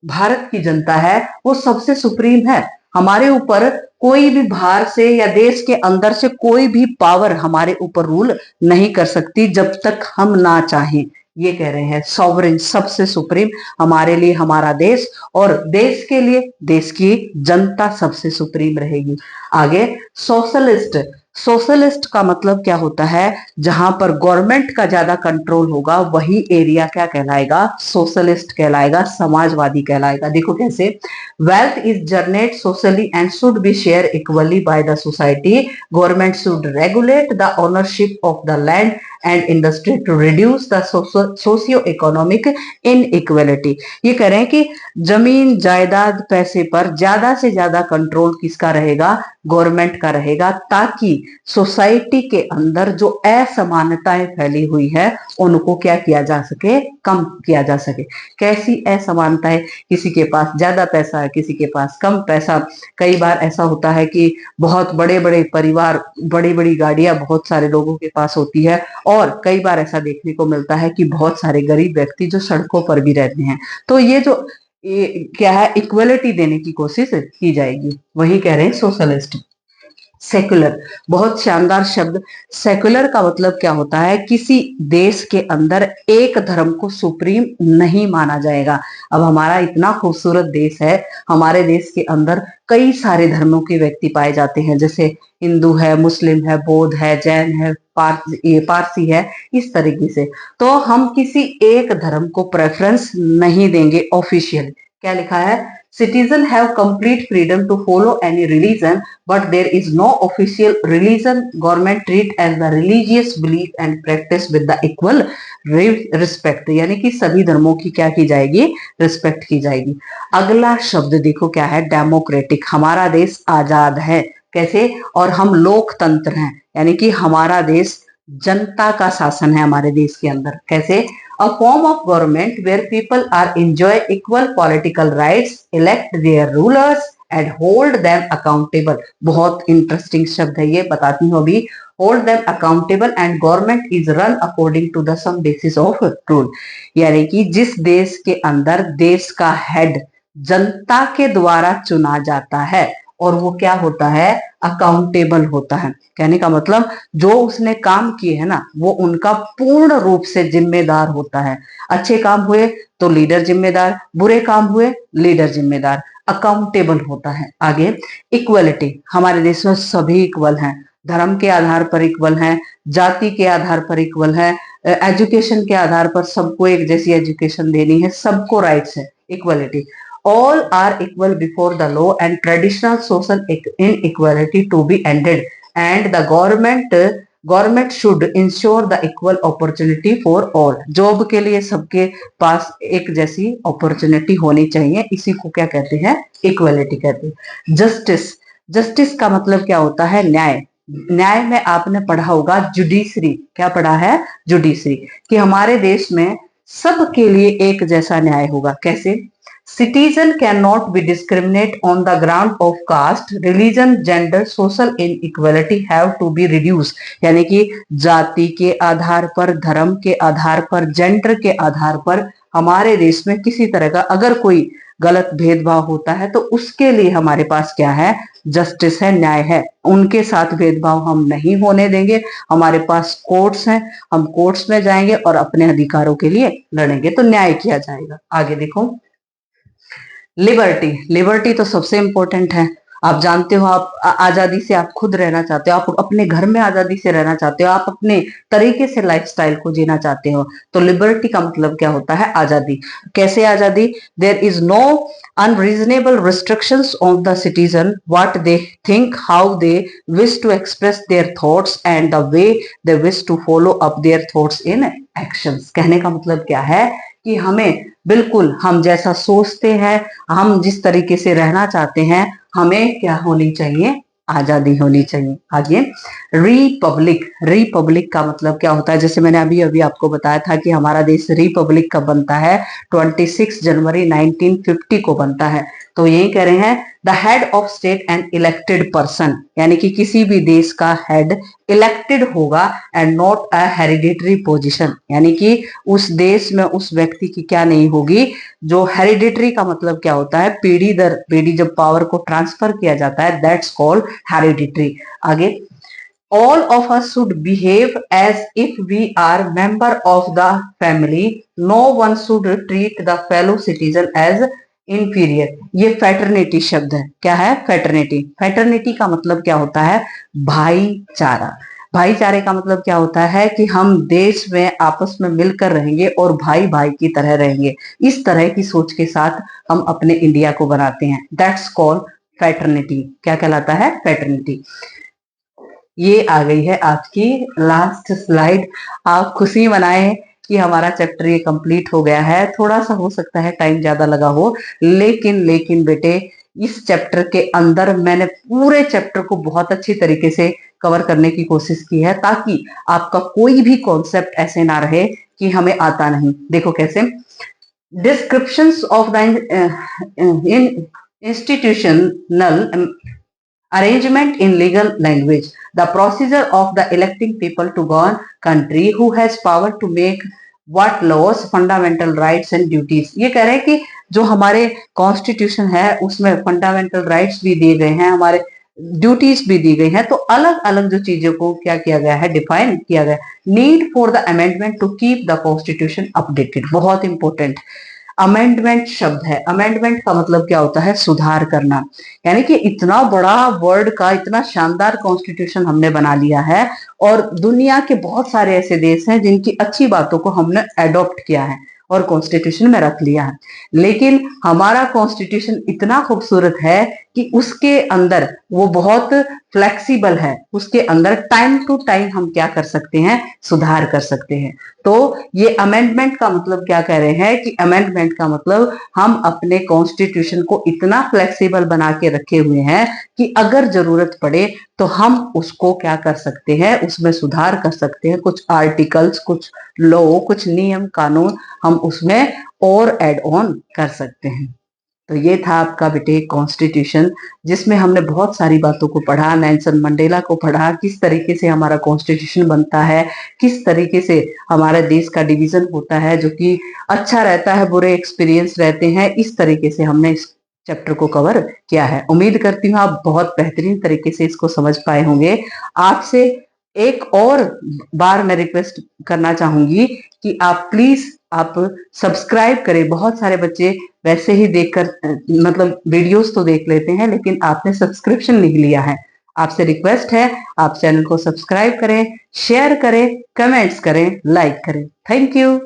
भारत की जनता है वो सबसे सुप्रीम है, हमारे ऊपर कोई भी बाहर से या देश के अंदर से कोई भी पावर हमारे ऊपर रूल नहीं कर सकती जब तक हम ना चाहें। ये कह रहे हैं सॉवरेन, सबसे सुप्रीम हमारे लिए हमारा देश, और देश के लिए देश की जनता सबसे सुप्रीम रहेगी। आगे सोशलिस्ट, सोशलिस्ट का मतलब क्या होता है, जहां पर गवर्नमेंट का ज्यादा कंट्रोल होगा वही एरिया क्या कहलाएगा, सोशलिस्ट कहलाएगा, समाजवादी कहलाएगा। देखो कैसे, wealth is generate socially and should be share equally by the society, government should regulate the ownership of the land and industry to reduce the socio economic inequality. ये कह रहे हैं कि जमीन जायदाद पैसे पर ज्यादा से ज्यादा कंट्रोल किसका रहेगा, गवर्नमेंट का रहेगा, ताकि सोसाइटी के अंदर जो असमानताएं फैली हुई है उनको क्या किया जा सके, कम किया जा सके। कैसी असमानताएं, किसी के पास ज्यादा पैसा है, किसी के पास कम पैसा। कई बार ऐसा होता है कि बहुत बड़े बड़े परिवार, बड़ी बड़ी गाड़ियां बहुत सारे लोगों के पास होती है, और कई बार ऐसा देखने को मिलता है कि बहुत सारे गरीब व्यक्ति जो सड़कों पर भी रहते हैं। तो ये क्या है, इक्वलिटी देने की कोशिश की जाएगी, वही कह रहे हैं सोशलिस्ट। सेकुलर, बहुत शानदार शब्द। सेकुलर का मतलब क्या होता है, किसी देश के अंदर एक धर्म को सुप्रीम नहीं माना जाएगा। अब हमारा इतना खूबसूरत देश है, हमारे देश के अंदर कई सारे धर्मों के व्यक्ति पाए जाते हैं, जैसे हिंदू है, मुस्लिम है, बौद्ध है, जैन है, पारसी है, इस तरीके से। तो हम किसी एक धर्म को प्रेफरेंस नहीं देंगे ऑफिशियल। क्या लिखा है, citizens have complete freedom to follow any religion, but there is no official religion government treat as the religious belief and practice with the equal respect। यानी कि सभी धर्मों की क्या की जाएगी, रिस्पेक्ट की जाएगी। अगला शब्द देखो क्या है, डेमोक्रेटिक। हमारा देश आजाद है, कैसे, और हम लोकतंत्र हैं, यानी कि हमारा देश जनता का शासन है हमारे देश के अंदर। कैसे, a form of government where people are enjoy equal political rights, elect their rulers and hold them accountable। बहुत इंटरेस्टिंग शब्द है ये, बताती हूँ अभी। hold them accountable and government is run according to the some basis of rule। यानी कि जिस देश के अंदर देश का हेड जनता के द्वारा चुना जाता है और वो क्या होता है, अकाउंटेबल होता है। कहने का मतलब जो उसने काम किए है ना वो उनका पूर्ण रूप से जिम्मेदार होता है। अच्छे काम हुए तो लीडर जिम्मेदार, बुरे काम हुए लीडर जिम्मेदार, अकाउंटेबल होता है। आगे, इक्वलिटी। हमारे देश में सभी इक्वल हैं, धर्म के आधार पर इक्वल हैं, जाति के आधार पर इक्वल है, एजुकेशन के आधार पर सबको एक जैसी एजुकेशन देनी है, सबको राइट्स है, equality. all are equal before the law and traditional social inequality to be ended, and the government should ensure the equal opportunity for all। Job के लिए सबके पास एक जैसी अपॉर्चुनिटी होनी चाहिए, इसी को क्या कहते हैं, इक्वलिटी कहते हैं। जस्टिस, जस्टिस का मतलब क्या होता है, न्याय। न्याय में आपने पढ़ा होगा जुडिशरी, क्या पढ़ा है, जुडिशरी, कि हमारे देश में सबके लिए एक जैसा न्याय होगा। कैसे, citizen cannot be discriminate on the ground of caste, religion, gender, social inequality have to be reduced। यानी कि जाति के आधार पर, धर्म के आधार पर, जेंडर के आधार पर हमारे देश में किसी तरह का अगर कोई गलत भेदभाव होता है तो उसके लिए हमारे पास क्या है, जस्टिस है, न्याय है। उनके साथ भेदभाव हम नहीं होने देंगे। हमारे पास कोर्ट्स हैं, हम कोर्ट्स में जाएंगे और अपने अधिकारों के लिए लड़ेंगे, तो न्याय किया जाएगा। आगे देखो, लिबर्टी। लिबर्टी तो सबसे इंपॉर्टेंट है। आप जानते हो, आप आजादी से आप खुद रहना चाहते हो, आप अपने घर में आजादी से रहना चाहते हो, आप अपने तरीके से लाइफस्टाइल को जीना चाहते हो। तो लिबर्टी का मतलब क्या होता है, आजादी। कैसे आजादी? There is no unreasonable restrictions on the citizen, what they think, how they wish to express their thoughts and the way they wish to follow up their thoughts in actions. कहने का मतलब क्या है कि हमें बिल्कुल हम जैसा सोचते हैं, हम जिस तरीके से रहना चाहते हैं, हमें क्या होनी चाहिए, आजादी होनी चाहिए। आगे, रिपब्लिक। रिपब्लिक का मतलब क्या होता है? जैसे मैंने अभी अभी आपको बताया था कि हमारा देश रिपब्लिक कब बनता है, 26 जनवरी 1950 को बनता है। तो यही कह रहे हैं, the head of state and elected person, यानी कि किसी भी देश का हेड इलेक्टेड होगा and not a hereditary position, यानी कि उस देश में उस व्यक्ति की क्या नहीं होगी, जो हेरिडिटरी का मतलब क्या होता है, पीढ़ी दर पीढ़ी जब पावर को ट्रांसफर किया जाता है, दैट्स कॉल्ड हेरिडिटरी। आगे, all of us should behave as if we are member of the family, no one should treat the fellow citizen as inferior। ये फैटर्निटी शब्द है। क्या है? फैटर्निटी। फैटर्निटी का मतलब क्या होता है, भाईचारा। भाईचारे का मतलब क्या होता है कि हम देश में आपस में मिलकर रहेंगे और भाई भाई की तरह रहेंगे। इस तरह की सोच के साथ हम अपने इंडिया को बनाते हैं, दैट्स कॉल्ड फैटर्निटी। क्या कहलाता है? फैटर्निटी। ये आ गई है आपकी लास्ट स्लाइड। आप खुशी मनाएं कि हमारा चैप्टर ये कंप्लीट हो गया है। थोड़ा सा हो सकता है टाइम ज्यादा लगा हो, लेकिन बेटे, इस चैप्टर के अंदर मैंने पूरे चैप्टर को बहुत अच्छी तरीके से कवर करने की कोशिश की है, ताकि आपका कोई भी कॉन्सेप्ट ऐसे ना रहे कि हमें आता नहीं। देखो कैसे, descriptions of the institutional arrangement in legal language, the procedure of the electing people to govern country, who has power to make what laws, fundamental rights and duties। ये कह रहे हैं कि जो हमारे कॉन्स्टिट्यूशन है उसमें फंडामेंटल राइट्स भी दिए गए हैं, हमारे ड्यूटीज भी दी गई हैं। तो अलग अलग जो चीजों को क्या किया गया है, डिफाइन किया गया। Need for the amendment to keep the constitution updated, बहुत इंपॉर्टेंट। अमेंडमेंट शब्द है, अमेंडमेंट का मतलब क्या होता है, सुधार करना। यानी कि इतना बड़ा वर्ड का इतना शानदार कॉन्स्टिट्यूशन हमने बना लिया है, और दुनिया के बहुत सारे ऐसे देश हैं जिनकी अच्छी बातों को हमने एडॉप्ट किया है और कॉन्स्टिट्यूशन में रख लिया है। लेकिन हमारा कॉन्स्टिट्यूशन इतना खूबसूरत है कि उसके अंदर वो बहुत फ्लेक्सिबल है, उसके अंदर टाइम टू टाइम हम क्या कर सकते हैं, सुधार कर सकते हैं। तो ये अमेंडमेंट का मतलब क्या कह रहे हैं कि अमेंडमेंट का मतलब हम अपने कॉन्स्टिट्यूशन को इतना फ्लेक्सिबल बना के रखे हुए हैं कि अगर जरूरत पड़े तो हम उसको क्या कर सकते हैं, उसमें सुधार कर सकते हैं। कुछ आर्टिकल्स, कुछ लॉ, कुछ नियम कानून हम उसमें और ऐड ऑन कर सकते हैं। तो ये था आपका बेटे कॉन्स्टिट्यूशन, जिसमें हमने बहुत सारी बातों को पढ़ा, नेल्सन मंडेला को पढ़ा, किस तरीके से हमारा कॉन्स्टिट्यूशन बनता है, किस तरीके से हमारे देश का डिवीजन होता है, जो कि अच्छा रहता है, बुरे एक्सपीरियंस रहते हैं। इस तरीके से हमने इस चैप्टर को कवर किया है। उम्मीद करती हूँ आप बहुत बेहतरीन तरीके से इसको समझ पाए होंगे। आपसे एक और बार मैं रिक्वेस्ट करना चाहूंगी कि आप प्लीज आप सब्सक्राइब करें। बहुत सारे बच्चे वैसे ही देखकर मतलब वीडियोस तो देख लेते हैं, लेकिन आपने सब्सक्रिप्शन नहीं लिया है। आपसे रिक्वेस्ट है, आप चैनल को सब्सक्राइब करें, शेयर करें, कमेंट्स करें, लाइक करें। Thank you.